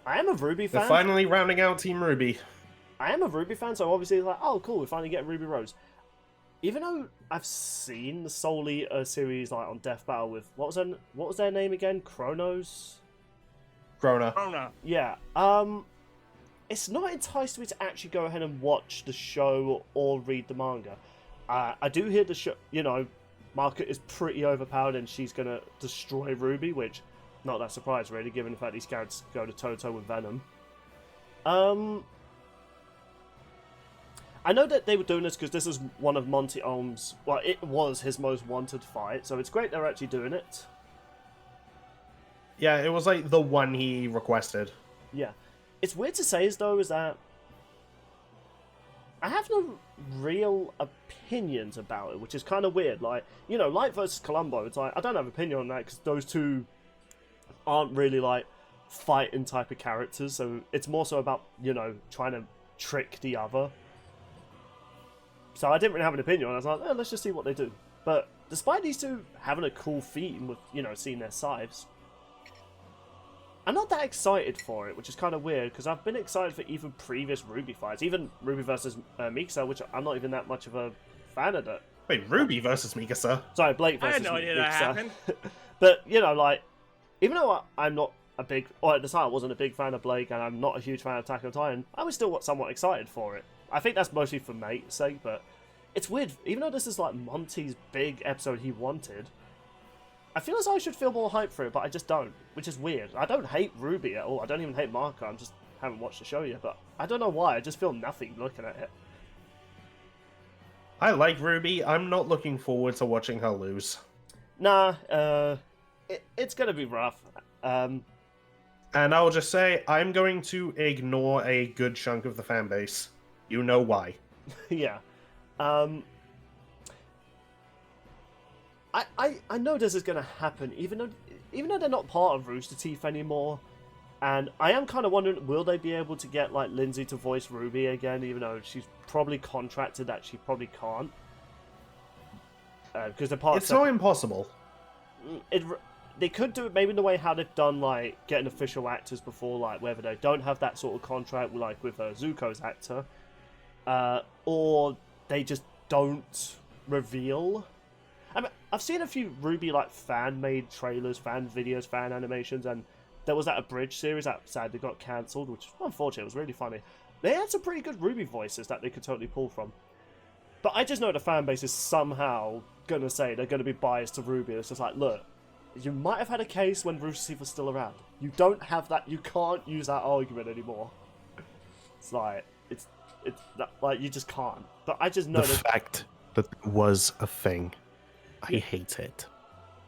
I am a Ruby fan. They're finally rounding out Team Ruby. I am a Ruby fan, so obviously it's like, oh, cool, we're finally getting Ruby Rose. Even though I've seen solely a series like on Death Battle with... What was their name again? Kronos? Krona. Yeah, it's not enticed me to actually go ahead and watch the show or read the manga. I do hear the show, you know, Maka is pretty overpowered and she's going to destroy Ruby, which, not that surprised really, given the fact these characters go to toe-to-toe with Venom. I know that they were doing this because this is one of Monty Ohm's, well, it was his most wanted fight, so it's great they're actually doing it. Yeah, it was like the one he requested. Yeah. It's weird to say, though, is that I have no real opinions about it, which is kind of weird. Like, you know, Light versus Columbo, it's like, I don't have an opinion on that because those two aren't really, like, fighting type of characters, so it's more so about, you know, trying to trick the other. So I didn't really have an opinion on it. I was like, let's just see what they do. But despite these two having a cool theme with, you know, seeing their scythes, I'm not that excited for it, which is kind of weird, because I've been excited for even previous Ruby fights, even Ruby versus Mikasa, which I'm not even that much of a fan of that. Wait, Ruby versus Mikasa? Sorry, Blake versus Mikasa. I had no idea that happened. But, you know, like, even though I'm not a big, or at the time I wasn't a big fan of Blake, and I'm not a huge fan of Attack on Titan, I was still somewhat excited for it. I think that's mostly for mate's sake, but it's weird. Even though this is, like, Monty's big episode he wanted, I feel as though I should feel more hyped for it, but I just don't, which is weird. I don't hate Ruby at all. I don't even hate Maka. I just haven't watched the show yet, but I don't know why. I just feel nothing looking at it. I like Ruby. I'm not looking forward to watching her lose. Nah, it's going to be rough. And I'll just say, I'm going to ignore a good chunk of the fan base. You know why. Yeah. I know this is going to happen, even though they're not part of Rooster Teeth anymore, and I am kind of wondering, will they be able to get like Lindsay to voice Ruby again, even though she's probably contracted that she probably can't, because they're part. It's not impossible. They could do it maybe in the way how they've done like getting official actors before, like whether they don't have that sort of contract, like with Zuko's actor, or they just don't reveal. I mean, I've seen a few Ruby like fan-made trailers, fan videos, fan animations, and there was that abridged series that sadly got cancelled, which unfortunately was really funny. They had some pretty good Ruby voices that they could totally pull from. But I just know the fan base is somehow gonna say they're gonna be biased to Ruby. It's just like, look, you might have had a case when Rooster Teeth was still around. You don't have that. You can't use that argument anymore. It's like it's like you just can't. But I just know the fact that there was a thing. I hate it.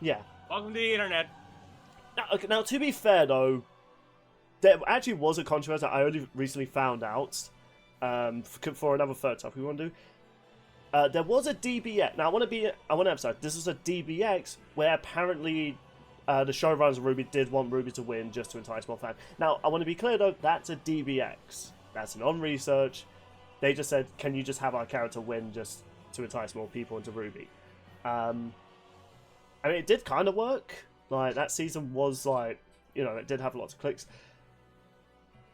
Yeah. Welcome to the internet. Now, to be fair, though, there actually was a controversy I only recently found out for another third topic we want to do. There was a DBX. Now, I want to emphasize, this is a DBX where apparently the showrunners of Ruby did want Ruby to win just to entice more fans. Now, I want to be clear, though, that's a DBX. That's non-research. They just said, can you just have our character win just to entice more people into Ruby? I mean, it did kind of work. Like, that season was, like, you know, it did have lots of clicks.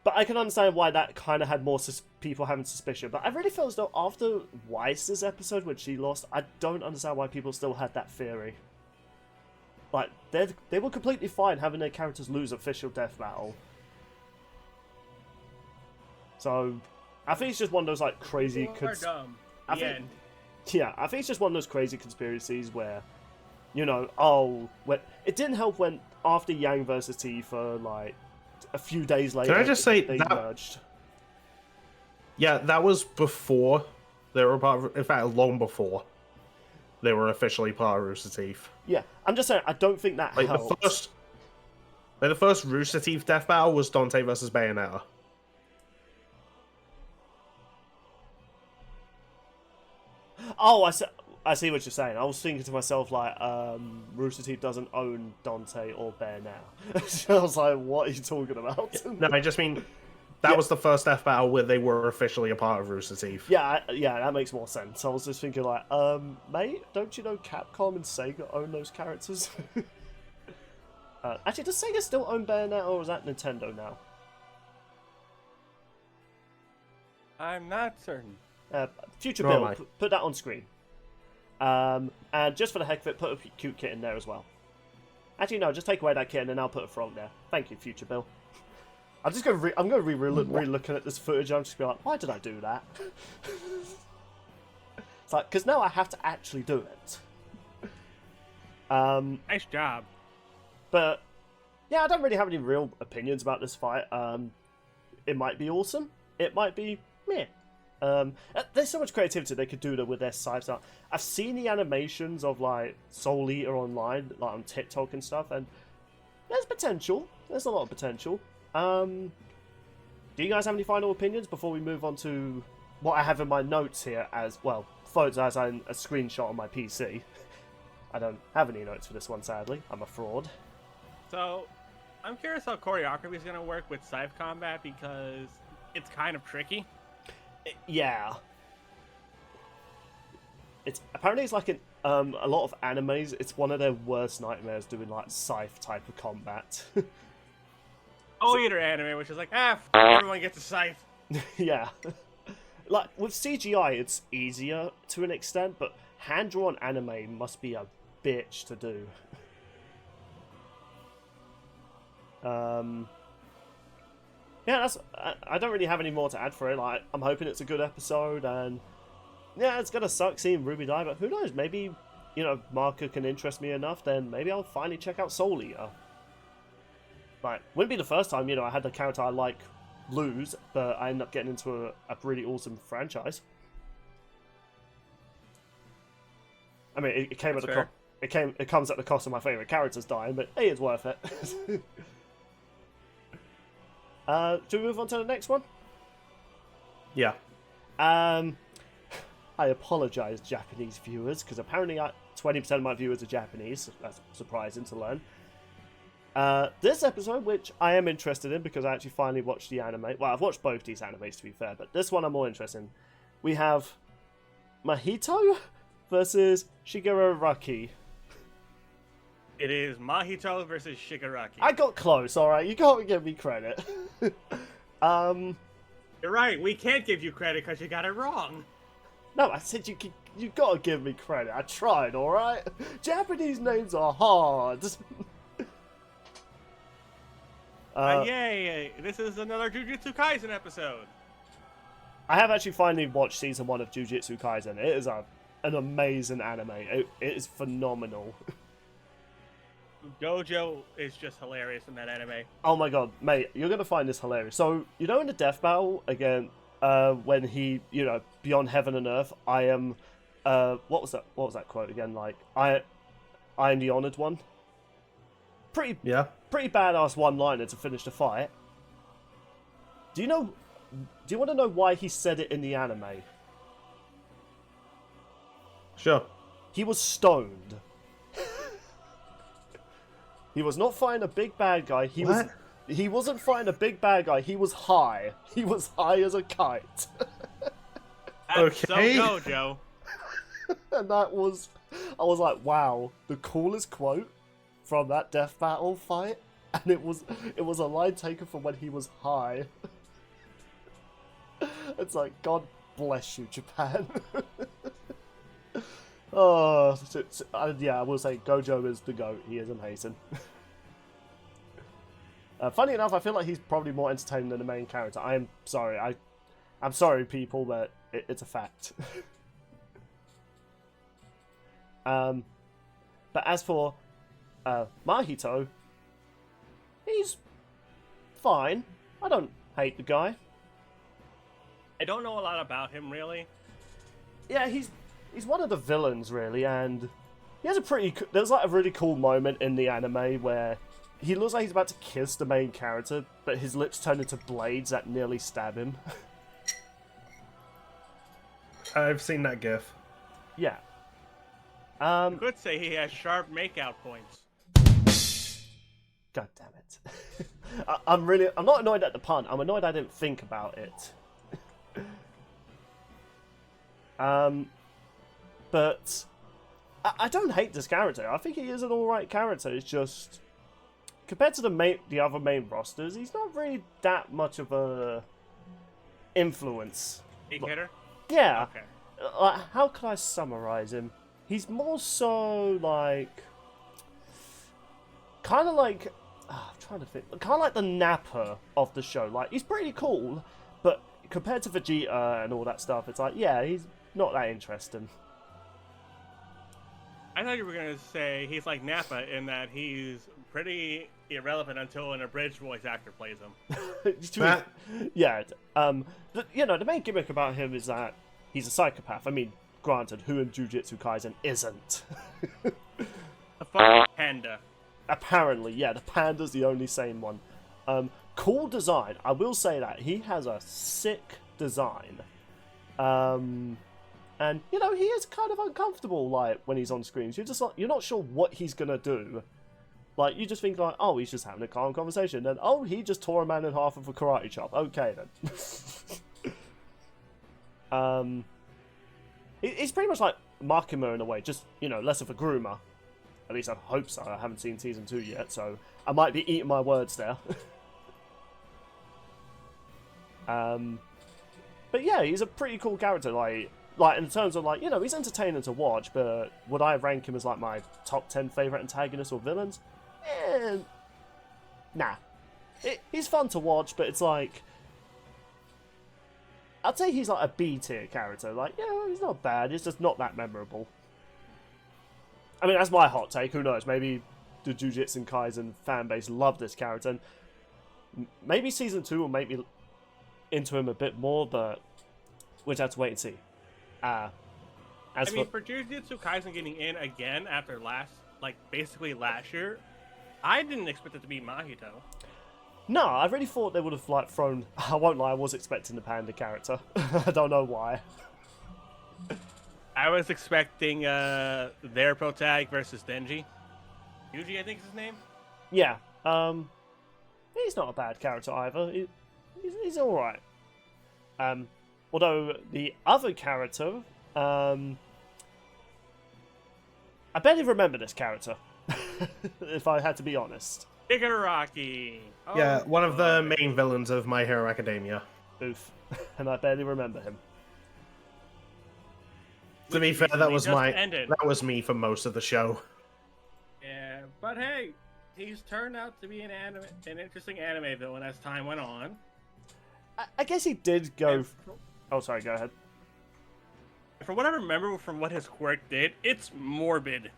But I can understand why that kind of had more people having suspicion. But I really felt as though after Weiss's episode, when she lost, I don't understand why people still had that theory. Like, they were completely fine having their characters lose official death battle. So, I think it's just one of those, like, crazy... Dumb. End. Yeah, I think it's just one of those crazy conspiracies where, you know, it didn't help when after Yang versus Tifa, like a few days later, can I just say they that merged. Yeah, that was before they were part of, in fact, long before they were officially part of Rooster Teeth. Yeah, I'm just saying, I don't think that helped. The first Rooster Teeth death battle was Dante versus Bayonetta. Oh, I see what you're saying. I was thinking to myself, like, Rooster Teeth doesn't own Dante or Bear now. So I was like, what are you talking about? No, I just mean that was the first Death Battle where they were officially a part of Rooster Teeth. Yeah, that makes more sense. I was just thinking, like, mate, don't you know Capcom and Sega own those characters? Actually, does Sega still own Bayonetta, or is that Nintendo now? I'm not certain. Future Nor am Bill, I. put that on screen. And just for the heck of it, put a cute kitten there as well. Actually, no, just take away that kitten and I'll put a frog there. Thank you, Future Bill. I'm just going to I'm going to be re-looking at this footage. I'm just going to be like, why did I do that? It's like, because now I have to actually do it. Nice job. But yeah, I don't really have any real opinions about this fight. It might be awesome. It might be meh. There's so much creativity they could do with their Scythe. I've seen the animations of like Soul Eater online, like on TikTok and stuff, and there's potential. There's a lot of potential. Do you guys have any final opinions before we move on to what I have in my notes here as well? Photos as in a screenshot on my PC. I don't have any notes for this one, sadly. I'm a fraud. So, I'm curious how choreography is going to work with Scythe combat because it's kind of tricky. Yeah. It's apparently it's like in a lot of animes. It's one of their worst nightmares doing like Scythe type of combat. Eater anime, which is like, everyone gets a Scythe. Yeah. Like with CGI, it's easier to an extent, but hand-drawn anime must be a bitch to do. Yeah, that's. I don't really have any more to add for it. Like, I'm hoping it's a good episode, and yeah, it's gonna suck seeing Ruby die, but who knows? Maybe, you know, Maka can interest me enough. Then maybe I'll finally check out Soul Eater. Like, wouldn't be the first time, you know, I had the character I like lose, but I end up getting into a really awesome franchise. I mean, it came That's at the fair. it comes at the cost of my favorite characters dying, but hey, it's worth it. Should we move on to the next one? Yeah. I apologise, Japanese viewers, because apparently 20% of my viewers are Japanese. So that's surprising to learn. This episode, which I am interested in because I actually finally watched the anime. Well, I've watched both these animes to be fair, but this one I'm more interested in. We have Mahito versus Shigaraki. It is Mahito versus Shigaraki. I got close, alright? You gotta give me credit. You're right, we can't give you credit because you got it wrong. No, I said you gotta give me credit. I tried, alright? Japanese names are hard. Yay! This is another Jujutsukaisen episode. I have actually finally watched season 1 of Jujutsu Kaisen. It is an amazing anime. It is phenomenal. Gojo is just hilarious in that anime. Oh my god, mate, you're gonna find this hilarious. So, you know in the death battle, again, when he, you know, beyond heaven and earth, I am, what was that quote again? Like, I am the honored one? Pretty badass one-liner to finish the fight. Do you want to know why he said it in the anime? Sure. He was stoned. He was not fighting a big bad guy. He wasn't fighting a big bad guy. He was high. He was high as a kite. That's Okay. so Gojo. And I was like, wow, the coolest quote from that death battle fight, and it was a line taken from when he was high. It's like, God bless you, Japan. Oh, yeah, I will say Gojo is the GOAT. He is amazing. Funny enough, I feel like he's probably more entertaining than the main character. I'm sorry. I'm sorry, people, but it's a fact. But as for Mahito, he's fine. I don't hate the guy. I don't know a lot about him, really. Yeah, he's one of the villains, really, and he has there's like a really cool moment in the anime where he looks like he's about to kiss the main character, but his lips turn into blades that nearly stab him. I've seen that gif. Yeah. You could say he has sharp makeout points. God damn it. I'm not annoyed at the pun. I'm annoyed I didn't think about it. But I don't hate this character. I think he is an alright character. It's just compared to the other main rosters, he's not really that much of a influence. Big hitter? Yeah. Okay. How can I summarize him? He's more so like kind of like I'm trying to think. Kind of like the Nappa of the show. Like, he's pretty cool, but compared to Vegeta and all that stuff, it's like, yeah, he's not that interesting. I thought you were going to say he's like Nappa in that he's pretty irrelevant until an abridged voice actor plays him. Yeah. The main gimmick about him is that he's a psychopath. I mean, granted, who in Jujutsukaisen isn't? A fucking panda. Apparently, yeah, the panda's the only sane one. Cool design. I will say that. He has a sick design. And, he is kind of uncomfortable, like, when he's on screens. You're just like, you're not sure what he's gonna do. Like, you just think, like, oh, he's just having a calm conversation. Then, oh, he just tore a man in half with a karate chop. Okay, then. He's pretty much like Makima in a way, just, less of a groomer. At least I hope so. I haven't seen Season 2 yet, so I might be eating my words there. But yeah, he's a pretty cool character, like in terms of, like, he's entertaining to watch, but would I rank him as, like, my top 10 favourite antagonists or villains? Nah. He's fun to watch, but it's like... I'd say he's like a B-tier character. Like, yeah, he's not bad, he's just not that memorable. I mean, that's my hot take, who knows, maybe the Jujutsu Kaisen fanbase love this character, and maybe Season 2 will make me into him a bit more, but we'll have to wait and see. For Jujutsu Kaisen getting in again after basically last year, I didn't expect it to be Mahito. No, I really thought they would have, like, thrown... I won't lie, I was expecting the panda character. I don't know why. I was expecting their protag versus Denji. Yugi, I think is his name? Yeah. He's not a bad character either. He's alright. Although the other character, I barely remember this character, if I had to be honest. Shigaraki. Oh, yeah, one of the main villains of My Hero Academia. Oof. And I barely remember him. To be fair, that was me for most of the show. Yeah, but hey, he's turned out to be an interesting anime villain as time went on. I guess he did go... Oh, sorry, go ahead. From what I remember from what his quirk did, it's morbid.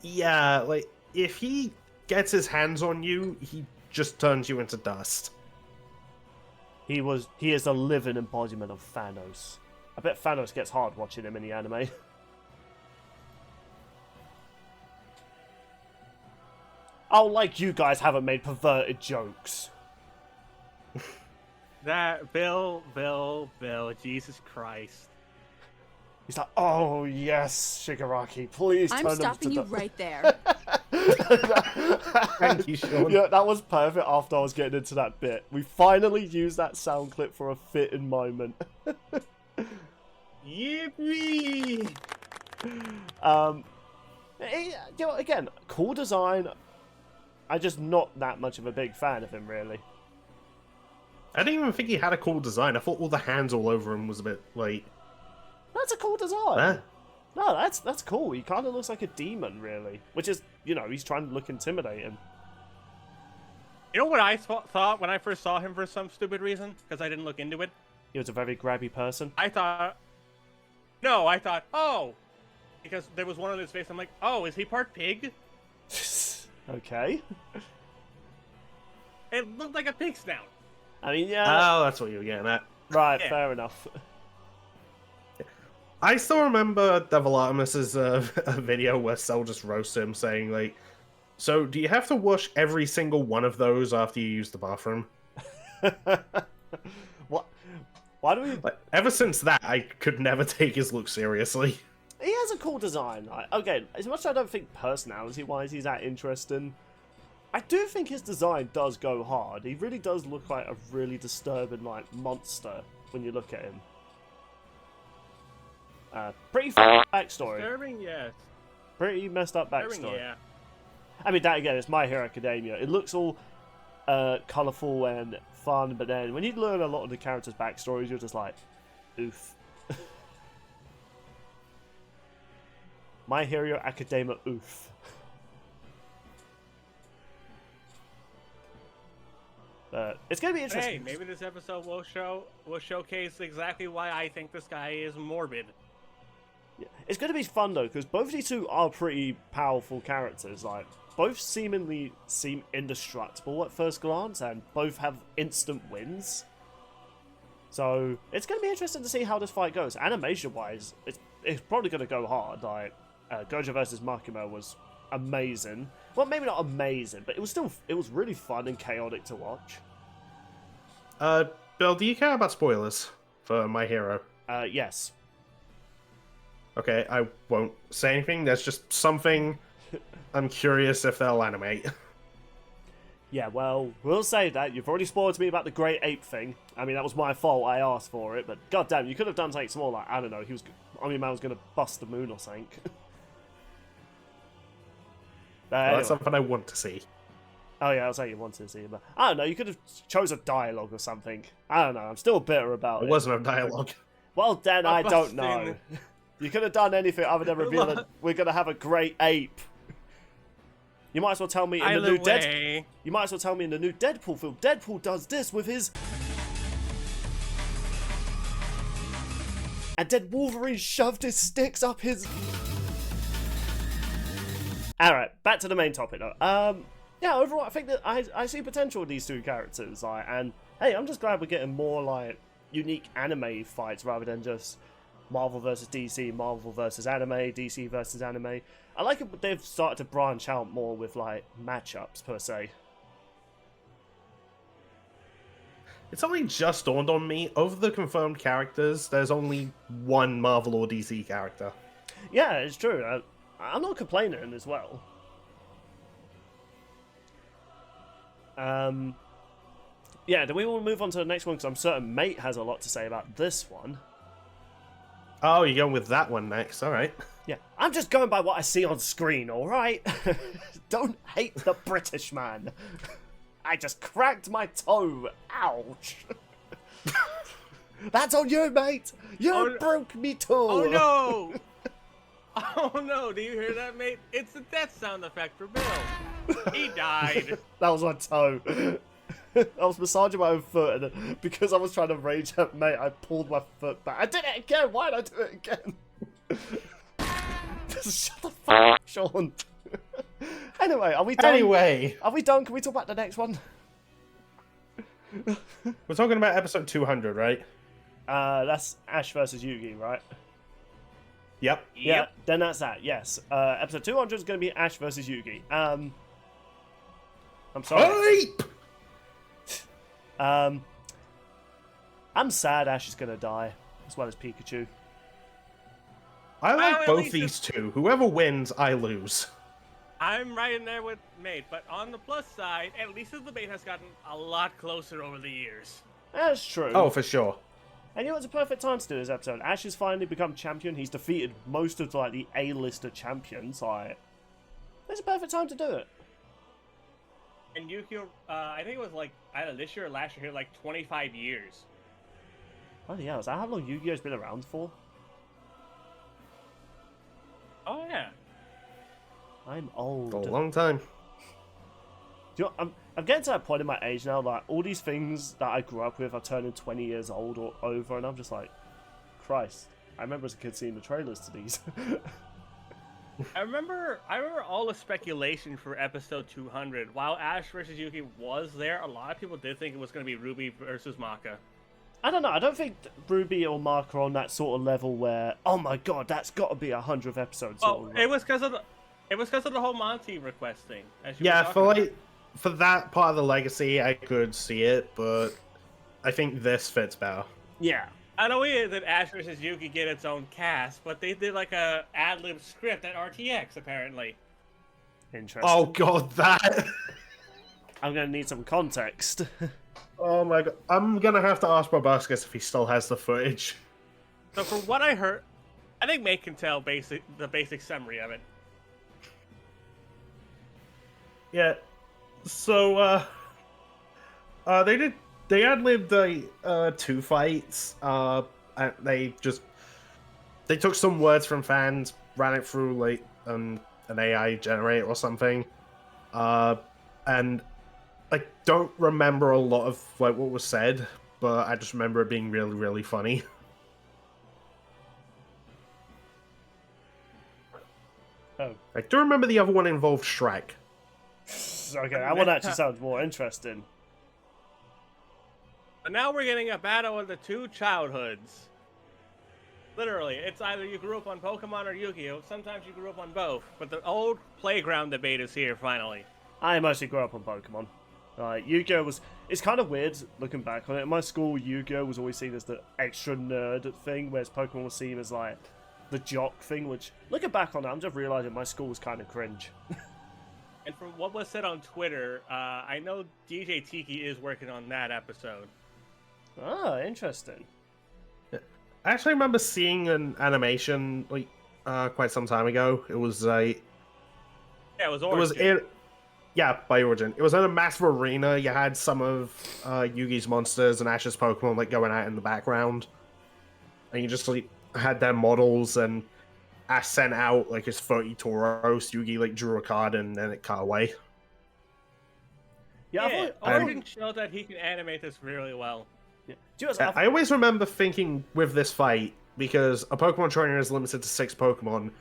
Yeah, like, if he gets his hands on you, he just turns you into dust. He is a living embodiment of Thanos. I bet Thanos gets hard watching him in the anime. Oh, like you guys haven't made perverted jokes. That Bill, Jesus Christ. He's like, oh yes, Shigaraki, please turn him to I'm stopping you right there. Thank you, Sean. Yeah, that was perfect after I was getting into that bit. We finally used that sound clip for a fitting moment. Yippee! Again, cool design. I'm just not that much of a big fan of him, really. I didn't even think he had a cool design. I thought all the hands all over him was a bit, like... That's a cool design. No, that's cool. He kind of looks like a demon, really. Which is, he's trying to look intimidating. You know what I thought when I first saw him for some stupid reason? Because I didn't look into it? He was a very grabby person. I thought, oh! Because there was one on his face, I'm like, oh, is he part pig? Okay. It looked like a pig snout. I mean, yeah. Oh, that's what you were getting at. Right, yeah. Fair enough. I still remember Devil Artemis's a video where Cell just roasts him, saying, like, so do you have to wash every single one of those after you use the bathroom? What? Why do we... Like, ever since that, I could never take his look seriously. has a cool design. Like, again, as much as I don't think personality-wise he's that interesting, I do think his design does go hard. He really does look like a really disturbing, like, monster when you look at him. Pretty backstory. Disturbing, yes. Pretty messed up Disturbing, backstory. yeah. I mean, that again, it's My Hero Academia. It looks all colourful and fun, but then when you learn a lot of the characters' backstories, you're just like, oof. My Hero Academia, oof. It's gonna be interesting. Hey, maybe this episode will showcase exactly why I think this guy is morbid. Yeah. It's gonna be fun though, because both of these two are pretty powerful characters. Like, both seemingly seem indestructible at first glance, and both have instant wins. So it's gonna be interesting to see how this fight goes. Animation-wise, it's probably gonna go hard. Like, Gojo versus Makima was amazing. Well, maybe not amazing, but it was really fun and chaotic to watch. Bill, do you care about spoilers for My Hero? Yes. Okay, I won't say anything. There's just something I'm curious if they'll animate. Yeah, well, we'll say that. You've already spoiled to me about the Great Ape thing. I mean, that was my fault. I asked for it, but goddamn, you could have done something small. Like, I don't know, Omni-Man was going to bust the moon or something. Well, that's something I want to see. Oh yeah, I was saying you wanted to see it, but I don't know. You could have chose a dialogue or something. I don't know. I'm still bitter about it. It wasn't a dialogue. Well, then I don't know. You could have done anything other than reveal that we're gonna have a great ape. You might as well tell me in the new Deadpool. You might as well tell me in the new Deadpool film. Deadpool does this with his. And then Wolverine shoved his sticks up his. All right, back to the main topic though. Yeah, overall, I think that I see potential with these two characters. Like, and hey, I'm just glad we're getting more like unique anime fights rather than just Marvel versus DC, Marvel versus anime, DC versus anime. I like it. They've started to branch out more with like matchups per se. It's only just dawned on me, of the confirmed characters, there's only one Marvel or DC character. Yeah, it's true. I'm not complaining as well. Yeah, then we will move on to the next one because I'm certain Mate has a lot to say about this one. Oh, you're going with that one next, alright. Yeah, I'm just going by what I see on screen, alright? Don't hate the British man. I just cracked my toe. Ouch. That's on you, mate. You broke me toe. Oh no! Oh no, do you hear that, mate? It's the death sound effect for Bill. He died. That was my toe. I was massaging my own foot, and then, because I was trying to rage at Mate, I pulled my foot back. I did it again! Why did I do it again? Shut the fuck up, Sean. Anyway, are we done? Are we done? Can we talk about the next one? We're talking about episode 200, right? That's Ash versus Yugi, right? Yep. Yeah, then that's that, yes. Episode 200 is going to be Ash versus Yugi. I'm sorry. Ape! I'm sad Ash is going to die, as well as Pikachu. I like Well, both these two. Whoever wins, I lose. I'm right in there with Mate, but on the plus side, at least the debate has gotten a lot closer over the years. That's true. Oh, for sure. And you know, it's a perfect time to do this episode. Ash has finally become champion. He's defeated most of like the A-lister champions. Like, it's a perfect time to do it. And Yuki, I think it was like either this year or last year, like 25 years. Oh yeah, is that how long Yu-Gi-Oh's been around for? Oh yeah. I'm old. For a long time. Do you know, I'm getting to that point in my age now, like, all these things that I grew up with are turning 20 years old or over, and I'm just like, Christ. I remember as a kid seeing the trailers to these. I remember all the speculation for episode 200. While Ash versus Yuki was there, a lot of people did think it was going to be Ruby versus Maka. I don't know. I don't think Ruby or Maka are on that sort of level where, oh my god, that's got to be 100th episode. It was because of the whole Monty request thing. Yeah, for that part of the legacy, I could see it, but I think this fits better. Yeah. Not only did Ash vs. Yugi get its own cast, but they did like a ad-lib script at RTX apparently. Interesting. Oh god, that. I'm gonna need some context. Oh my god, I'm gonna have to ask Bobuscus if he still has the footage. So from what I heard, I think May can tell the basic summary of it. Yeah. So they ad-libbed two fights. And they took some words from fans, ran it through like an AI generator or something. And I don't remember a lot of like what was said, but I just remember it being really, really funny. Oh. I do remember the other one involved Shrek. Okay, that one actually sounds more interesting. But now we're getting a battle of the two childhoods. Literally, it's either you grew up on Pokemon or Yu-Gi-Oh! Sometimes you grew up on both. But the old playground debate is here, finally. I mostly grew up on Pokemon. Yu-Gi-Oh! It's kind of weird looking back on it. In my school, Yu-Gi-Oh! Was always seen as the extra nerd thing, whereas Pokemon was seen as like the jock thing, which, looking back on it, I'm just realizing my school was kind of cringe. And from what was said on Twitter, I know DJ Tiki is working on that episode. Ah, interesting. I actually remember seeing an animation like quite some time ago. It was a Yeah, it was Origin. By Origin. It was in a massive arena. You had some of Yugi's monsters and Ash's Pokemon like going out in the background, and you just like had their models. And Ash sent out like his 30 Tauros. Yugi like drew a card and then it cut away. Yeah, Origin showed that he can animate this really well. Yeah. I always remember thinking with this fight, because a Pokemon trainer is limited to 6 Pokemon,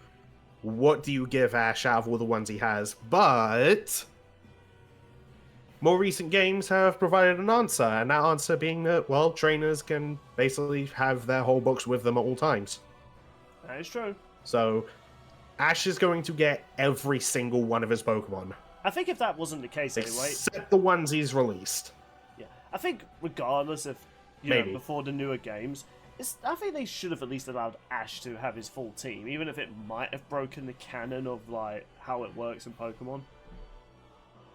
what do you give Ash out of all the ones he has? But more recent games have provided an answer, and that answer being that, well, trainers can basically have their whole books with them at all times. That is true. So Ash is going to get every single one of his Pokemon. I think if that wasn't the case anyway... Except the ones he's released. Yeah, I think regardless if, Maybe. Before the newer games, I think they should have at least allowed Ash to have his full team, even if it might have broken the canon of like how it works in Pokemon.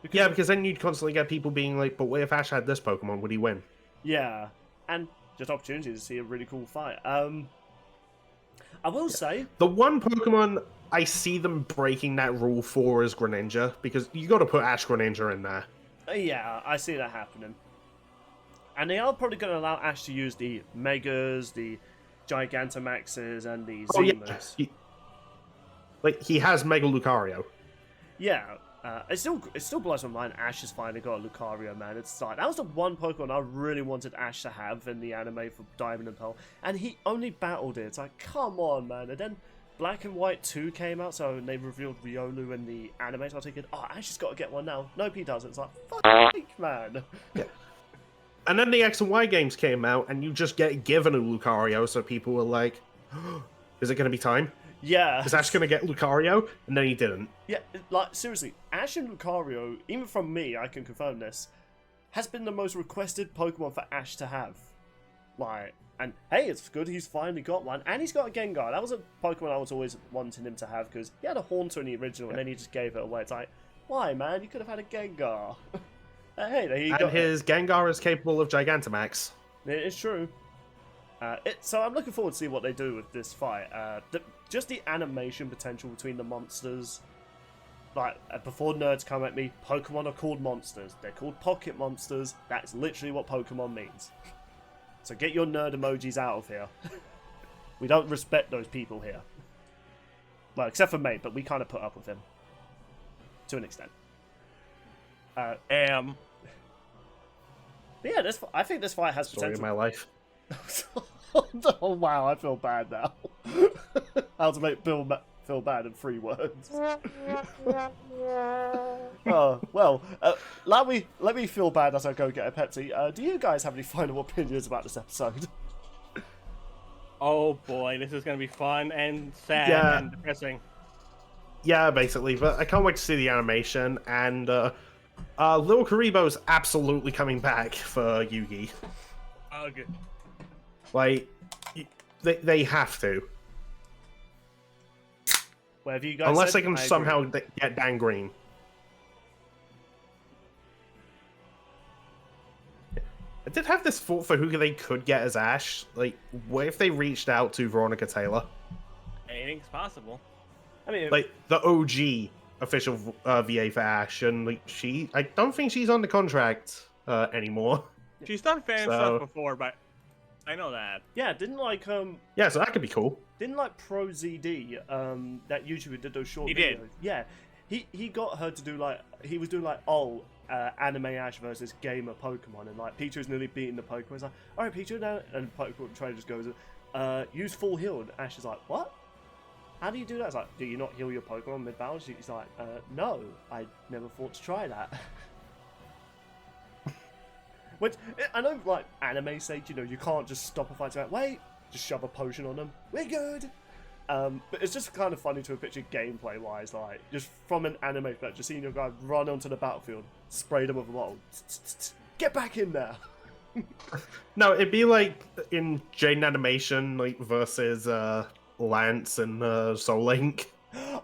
Because then you'd constantly get people being like, but what if Ash had this Pokemon? Would he win? Yeah, and just opportunity to see a really cool fight. I will say... The one Pokemon I see them breaking that rule for is Greninja, because you got to put Ash Greninja in there. Yeah, I see that happening. And they are probably going to allow Ash to use the Megas, the Gigantamaxes, and the Zemas. Yeah. He has Mega Lucario. Yeah, it still blows my mind Ash has finally got a Lucario, man. It's like, that was the one Pokemon I really wanted Ash to have in the anime for Diamond and Pearl, and he only battled it. It's like, come on, man. And then Black and White 2 came out, so they revealed Riolu in the anime, so I was thinking, oh, Ash has got to get one now. Nope, he doesn't. It's like, fuck, man. Yeah. And then the X and Y games came out, and you just get given a Lucario, so people were like, oh, is it going to be time? Yeah. Is Ash going to get Lucario? And then he didn't. Yeah, like, seriously, Ash and Lucario, even from me, I can confirm this, has been the most requested Pokemon for Ash to have. Like, and hey, it's good he's finally got one, and he's got a Gengar. That was a Pokemon I was always wanting him to have, because he had a Haunter in the original, and then he just gave it away. It's like, why, man? You could have had a Gengar. Hey, there you go. And his Gengar is capable of Gigantamax. It is true. So I'm looking forward to see what they do with this fight. Just the animation potential between the monsters. Like, before nerds come at me, Pokemon are called monsters. They're called pocket monsters. That's literally what Pokemon means. So get your nerd emojis out of here. We don't respect those people here. Well, except for me, but we kind of put up with him. To an extent. But yeah, I think this fight has Story potential. of my life. Oh wow, I feel bad now. How to make Bill feel bad in 3 words. Oh well, let me feel bad as I go get a Pepsi. Do you guys have any final opinions about this episode? Oh boy, this is gonna be fun and sad and depressing. Yeah, basically, but I can't wait to see the animation, and Little Karibo's absolutely coming back for Yugi. Oh, good. Like, They have to. Whatever you guys Unless said, they can I agree. somehow get Dan Green. I did have this thought for who they could get as Ash. Like, what if they reached out to Veronica Taylor? Anything's possible. I mean, Like, the OG official VA for Ash, and like I don't think she's on the contract anymore. She's done fan So- stuff before, but I know that. yeah, didn't like Yeah, so that could be cool. Pro ZD that YouTuber did those short He videos. did. Yeah, he got her to do like he was doing like anime Ash versus gamer Pokemon, and like Pichu's nearly beating the Pokemon. It's like, all right, Pichu now, and Pokemon trainer just goes, use full heal. And Ash is like, what? How do you do that? It's like, do you not heal your Pokemon mid battle? He's like, no, I never thought to try that. Which I know, like anime sake, you know, you can't just stop a fight. Like, wait, just shove a potion on them. We're good. But it's just kind of funny to picture gameplay wise, like just from an anime perspective, just seeing your guy run onto the battlefield, spray them with a bottle, get back in there. No, it'd be like in Jane Animation, like versus Lance and Soul Link.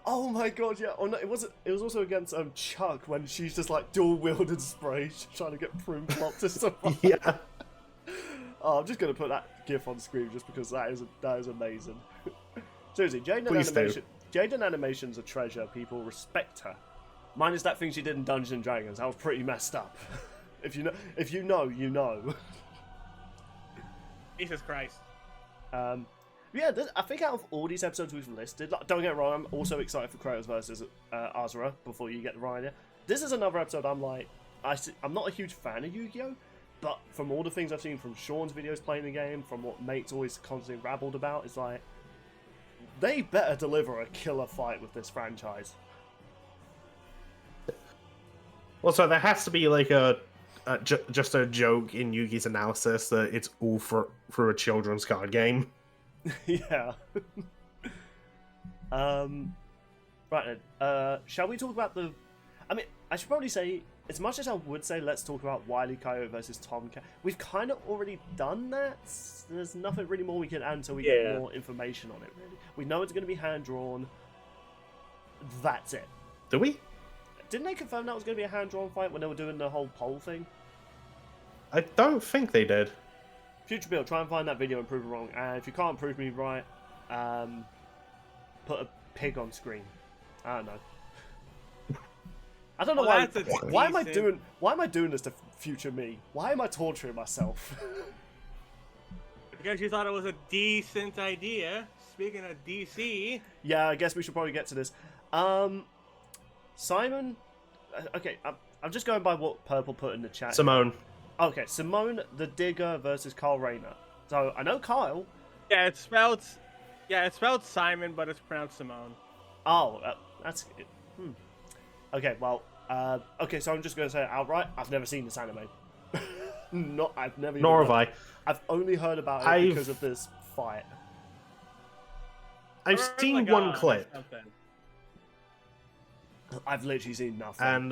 Oh my god, yeah. Oh no, it was also against Chuck when she's just like dual wielded spray, trying to get prune plop to survive. Yeah. Oh, I'm just gonna put that gif on screen just because that is amazing. Seriously, Please do. Jaden Animation's a treasure. People respect her. Minus that thing she did in Dungeons and Dragons. That was pretty messed up. If you know, you know. Jesus Christ. Yeah, I think out of all these episodes we've listed, like, don't get me wrong, I'm also excited for Kratos versus Asura. Before you get the right idea, this is another episode. I'm not a huge fan of Yu-Gi-Oh, but from all the things I've seen from Sean's videos playing the game, from what Mate's always constantly rabbled about, it's like they better deliver a killer fight with this franchise. Well, so there has to be like just a joke in Yugi's analysis that it's all through a children's card game. Yeah. Right then. Shall we talk about the? I mean, I should probably say, as much as I would say, let's talk about Wile E. Coyote versus Tomcat. We've kind of already done that. There's nothing really more we can add until we get more information on it. Really, we know it's going to be hand drawn. That's it. Do we? Didn't they confirm that was going to be a hand drawn fight when they were doing the whole poll thing? I don't think they did. Future Bill, try and find that video and prove it wrong. And if you can't prove me right, put a pig on screen. I don't know. I don't know Well, why am I doing this to future me? Why am I torturing myself? Because you thought it was a decent idea. Speaking of DC, Yeah, I guess we should probably get to this. Simon, okay, I'm just going by what Purple put in the chat. Simone. Okay, Simone the Digger versus Kyle Rayner. So I know Kyle. yeah, it's spelled Simon, but it's pronounced Simone. Oh, that's it. Okay, well, okay, so I'm just going to say it outright. I've never seen this anime. I've never. Nor have I. I've only heard about it because of this fight. I've seen one clip, I've literally seen nothing.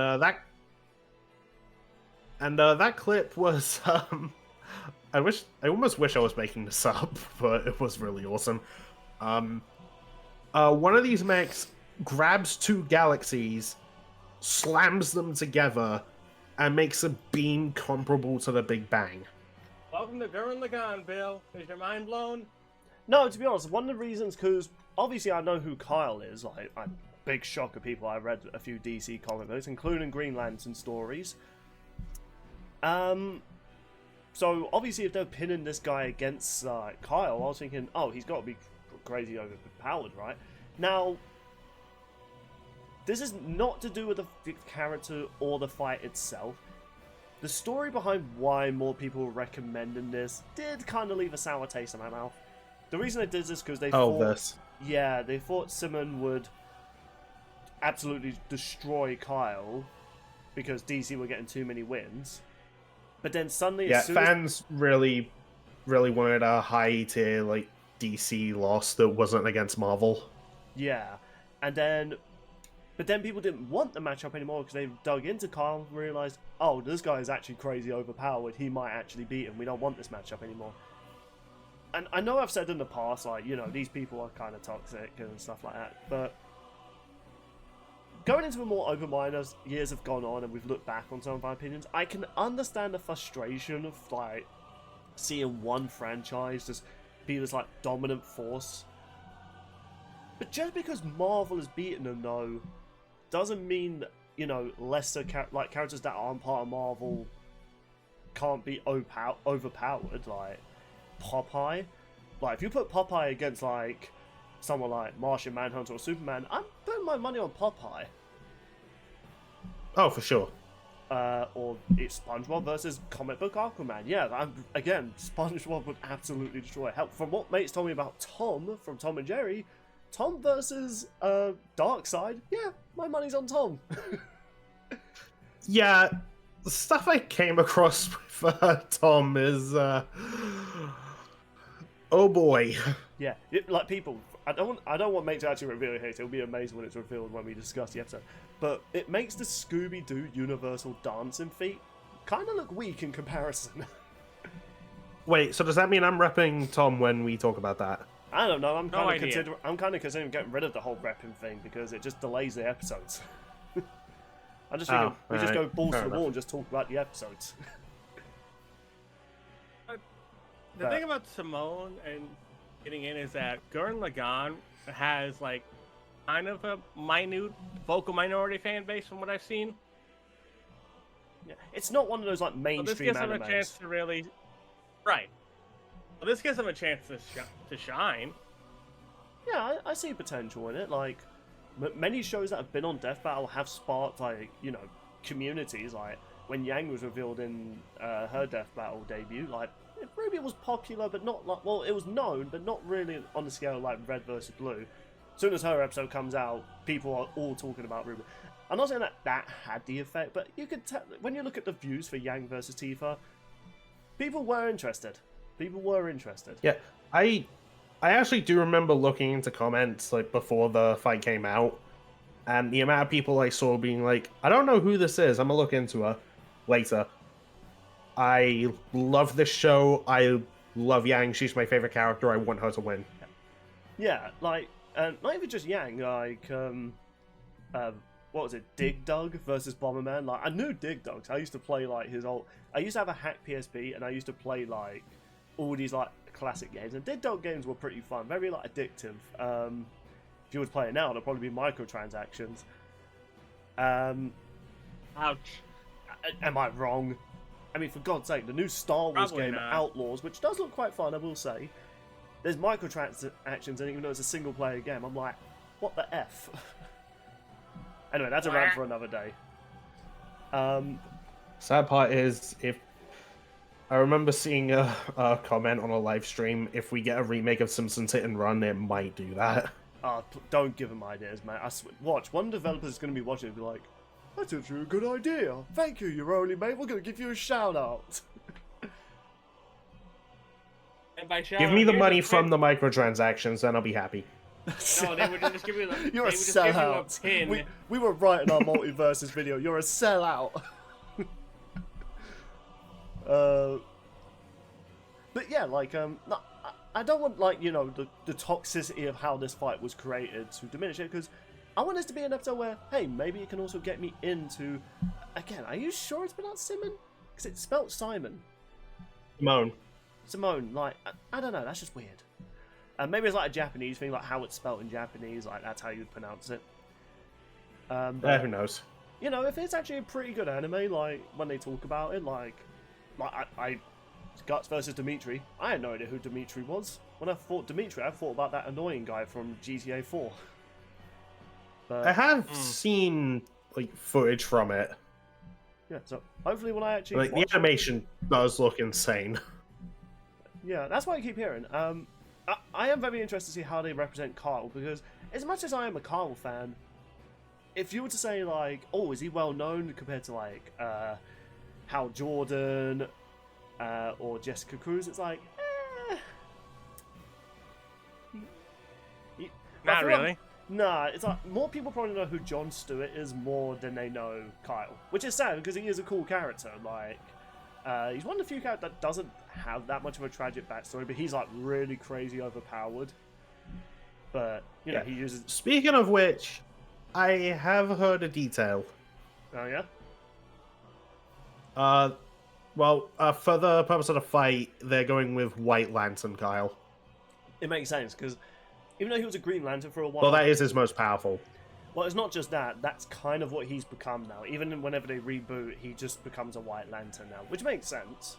and that clip was I almost wish I was making this up, but it was really awesome. One of these mechs grabs two galaxies, slams them together, and makes a beam comparable to the Big Bang. Welcome to Gurren Lagann, Bill. Is your mind blown? No, to be honest, one of the reasons, because obviously I know who Kyle is. Like, I'm a big shock of people. I read a few DC comic books, including Green Lantern stories. So obviously if they're pinning this guy against Kyle, I was thinking, oh, he's got to be crazy overpowered, right? Now, this is not to do with the character or the fight itself. The story behind why more people were recommending this did kind of leave a sour taste in my mouth. The reason they did this because they they thought Simon would absolutely destroy Kyle because DC were getting too many wins. But then suddenly, fans really wanted a high tier like DC loss that wasn't against Marvel. Yeah, but then people didn't want the matchup anymore because they dug into Kyle and realized, oh, this guy is actually crazy overpowered. He might actually beat him. We don't want this matchup anymore. and I know I've said in the past, like, you know, these people are kind of toxic and stuff like that, but going into a more open mind as years have gone on and we've looked back on some of our opinions, I can understand the frustration of, like, seeing one franchise just be this, like, dominant force. But just because Marvel has beaten them, though, doesn't mean that, you know, lesser characters that aren't part of Marvel can't be overpowered, like Popeye. Like, if you put Popeye against, like, someone like Martian Manhunter or Superman, I'm putting my money on Popeye. Oh, for sure. Or it's SpongeBob versus comic book Aquaman. Yeah, again, SpongeBob would absolutely destroy. Hell, from what mates told me about Tom from Tom and Jerry, Tom versus Darkseid, yeah, my money's on Tom. Yeah, the stuff I came across with Tom is, oh boy. Yeah, like people, I don't want mate to actually reveal it here. It'll be amazing when it's revealed when we discuss the episode. But it makes the Scooby-Doo Universal dancing feat kind of look weak in comparison. Wait, so does that mean I'm repping Tom when we talk about that? I don't know. I'm No kind idea. of considering getting rid of the whole repping thing because it just delays the episodes. I'm just thinking we just go balls to the wall and just talk about the episodes. The thing about Simone and getting in is that Gurren Lagann has, like, kind of a minute vocal minority fan base from what I've seen. Yeah, it's not one of those, like, So mainstream this gives them a animes. chance to really... Right. Well, this gives them a chance to shine. Yeah, I see potential in it. Like, many shows that have been on Death Battle have sparked, like, you know, communities. Like, when Yang was revealed in her Death Battle debut, like, Ruby was popular, but not like, well, it was known, but not really on the scale of, like, Red versus Blue. As soon as her episode comes out, people are all talking about Ruby. I'm not saying that had the effect, but you could tell, when you look at the views for Yang versus Tifa, people were interested. People were interested. Yeah, I actually do remember looking into comments, like, before the fight came out, and the amount of people I saw being like, I don't know who this is, I'm gonna look into her later. I love this show, I love Yang, she's my favorite character, I want her to win. Yeah, like, not even just Yang, like, what was it, Dig Dug versus Bomberman? Like, I knew Dig Dug, I used to play, like, I used to have a hack PSP, and I used to play, like, all these, like, classic games, and Dig Dug games were pretty fun, very, like, addictive. If you would play it now, there'll probably be microtransactions. Ouch. Am I wrong? I mean, for God's sake, the new Star Wars Probably game, not. Outlaws, which does look quite fun, I will say, there's microtransactions, and even though it's a single-player game, I'm like, what the F? Anyway, that's a rant for another day. Sad part is, if I remember seeing a comment on a live stream, if we get a remake of Simpsons Hit and Run, it might do that. Don't give them ideas, man. Watch, one developer is going to be watching and be like, that's actually a good idea. Thank you, your only mate. We're going to give you a shout-out. And by shout Give out, me the here's money a from pin. the microtransactions, then I'll be happy. No, they would just give you the. You're a they would just give you sellout. pin. We were right in our multiverses video. You're a sellout. But yeah, like, no, I don't want, like, you know, the toxicity of how this fight was created to diminish it, because I want this to be an episode where, hey, maybe it can also get me into, again, are you sure it's pronounced Simon? Because it's spelt Simon. Simone, like, I don't know, that's just weird. Maybe it's like a Japanese thing, like how it's spelt in Japanese, like that's how you'd pronounce it. But, Who knows? you know, if it's actually a pretty good anime, like, when they talk about it, like I Guts versus Dimitri, I had no idea who Dimitri was. When I thought Dimitri, I thought about that annoying guy from GTA 4. But, I have seen, like, footage from it. yeah, so hopefully when I actually Like, the watch it- animation does look insane. yeah, that's what I keep hearing. I am very interested to see how they represent Kyle, because as much as I am a Kyle fan, if you were to say, like, oh, is he well known compared to, like, Hal Jordan or Jessica Cruz, it's like, Not really. Nah, it's like more people probably know who Jon Stewart is more than they know Kyle, which is sad because he is a cool character. Like, He's one of the few characters that doesn't have that much of a tragic backstory, but he's like really crazy overpowered. But you know, he uses. Speaking of which, I have heard a detail. Oh yeah. Well, for the purpose of the fight, they're going with White Lantern Kyle. It makes sense because even though he was a Green Lantern for a while, Well, that is his most powerful. Well, it's not just that. That's kind of what he's become now. Even whenever they reboot, he just becomes a White Lantern now, which makes sense.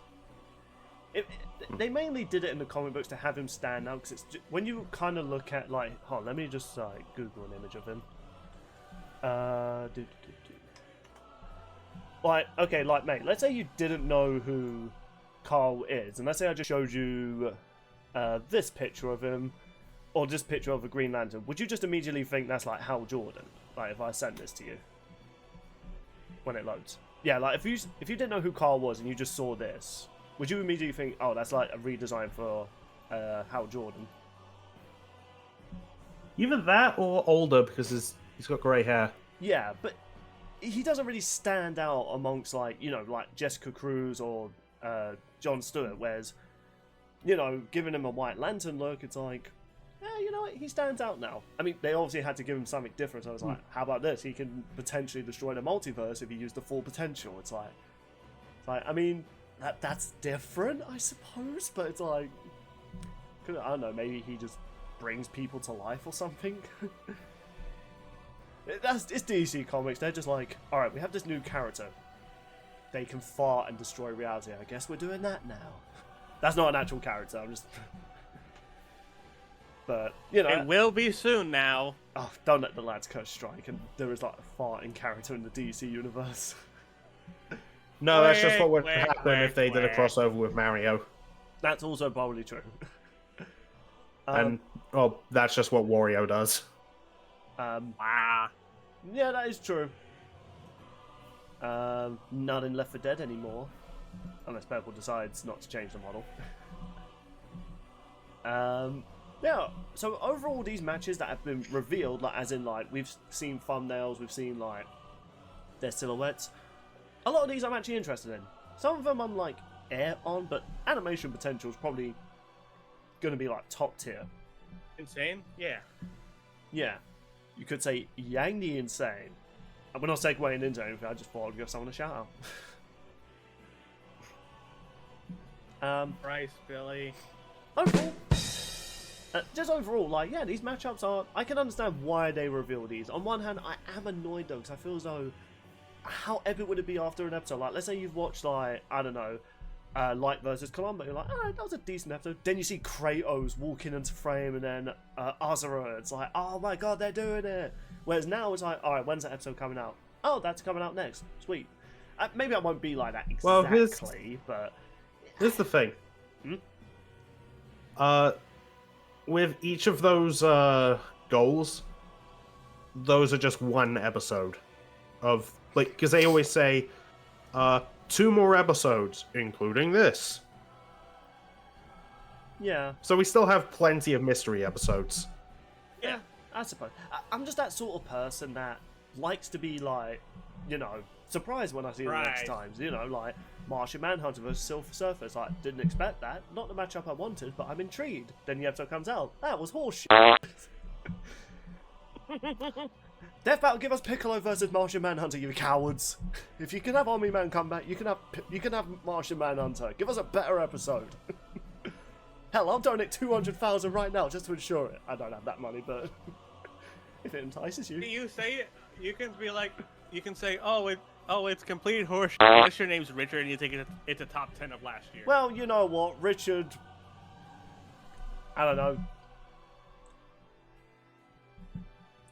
They mainly did it in the comic books to have him stand out, because it's just, when you kind of look at, like... Hold on, let me just Google an image of him. Like, okay, like, mate, let's say you didn't know who Carl is, and let's say I just showed you this picture of him, or this picture of a Green Lantern. Would you just immediately think that's, like, Hal Jordan? Like, if I sent this to you? When it loads. Yeah, like, if you didn't know who Carl was and you just saw this, would you immediately think, oh, that's, like, a redesign for Hal Jordan? Either that or older, because he's got grey hair. Yeah, but he doesn't really stand out amongst, like, you know, like Jessica Cruz or Jon Stewart, whereas, you know, giving him a White Lantern look, it's like, yeah, you know what, he stands out now. I mean, they obviously had to give him something different, so I was like, how about this? He can potentially destroy the multiverse if he used the full potential. It's like I mean, that's different, I suppose, but it's like, I don't know, maybe he just brings people to life or something. It's DC Comics. They're just like, all right, we have this new character. They can fart and destroy reality. I guess we're doing that now. That's not an actual character. I'm just. But you know, it will be soon now. Oh, don't let the lads curse strike. And there is like a farting character in the DC universe. No, that's just what would happen if they did a crossover with Mario. That's also probably true. And well, that's just what Wario does. Yeah, that is true. Not in Left 4 Dead anymore, unless Purple decides not to change the model. Yeah. So overall, these matches that have been revealed, like as in like we've seen thumbnails, we've seen like their silhouettes. A lot of these I'm actually interested in. Some of them I'm like on, but animation potential is probably going to be like top tier. Insane? Yeah. Yeah. You could say Yang the Insane. And we're not segueing into anything, I just thought I'd give someone a shout out. Bryce, Billy. Overall, just overall, like, yeah, these matchups are... I can understand why they reveal these. On one hand, I am annoyed, though, because I feel as though... How epic would it be after an episode? Like, let's say you've watched, like, I don't know, Light versus Columbo. You're like, alright, that was a decent episode. Then you see Kratos walking into frame, and then Asura. It's like, oh my god, they're doing it. Whereas now it's like, alright, when's that episode coming out? Oh, that's coming out next. Sweet. Maybe I won't be like that exactly, but... Here's the thing. With each of those goals, those are just one episode of, like, because they always say 2 more episodes, including this. Yeah. So we still have plenty of mystery episodes. Yeah, I suppose. I'm just that sort of person that likes to be, like, you know, surprised when I see it the next times. You know, like Martian Manhunter versus Silver Surfer. It's like, didn't expect that. Not the matchup I wanted, but I'm intrigued. Then the episode comes out. That was horseshit. Death Battle, give us Piccolo versus Martian Manhunter, you cowards. If you can have Omni-Man come back, you can have Martian Manhunter. Give us a better episode. Hell, I'll donate 200,000 right now just to ensure it. I don't have that money, but if it entices you. You say it. You can be like, you can say, it's complete horseshit. Unless your name's Richard and you think it's a top 10 of last year. Well, you know what, Richard. I don't know.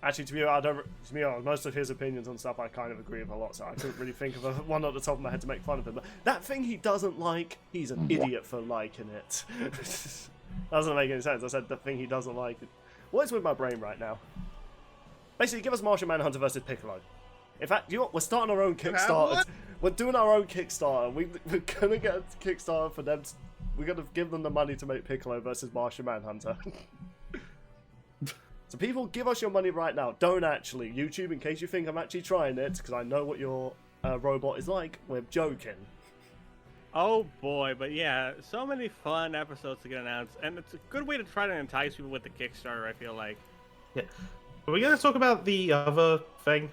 Actually, to be honest, most of his opinions on stuff I kind of agree with a lot, so I couldn't really think of one at the top of my head to make fun of him. But that thing he doesn't like, he's an idiot for liking it. Doesn't make any sense. I said the thing he doesn't like. What is with my brain right now? Basically, give us Martian Manhunter versus Piccolo. In fact, you know what? We're starting our own Kickstarter. We're doing our own Kickstarter. We're gonna get a Kickstarter for them. We're gonna give them the money to make Piccolo versus Martian Manhunter. So people, give us your money right now. Don't actually. YouTube, in case you think I'm actually trying it, because I know what your robot is like, we're joking. Oh boy, but yeah, so many fun episodes to get announced, and it's a good way to try to entice people with the Kickstarter, I feel like. Yeah. Are we going to talk about the other thing?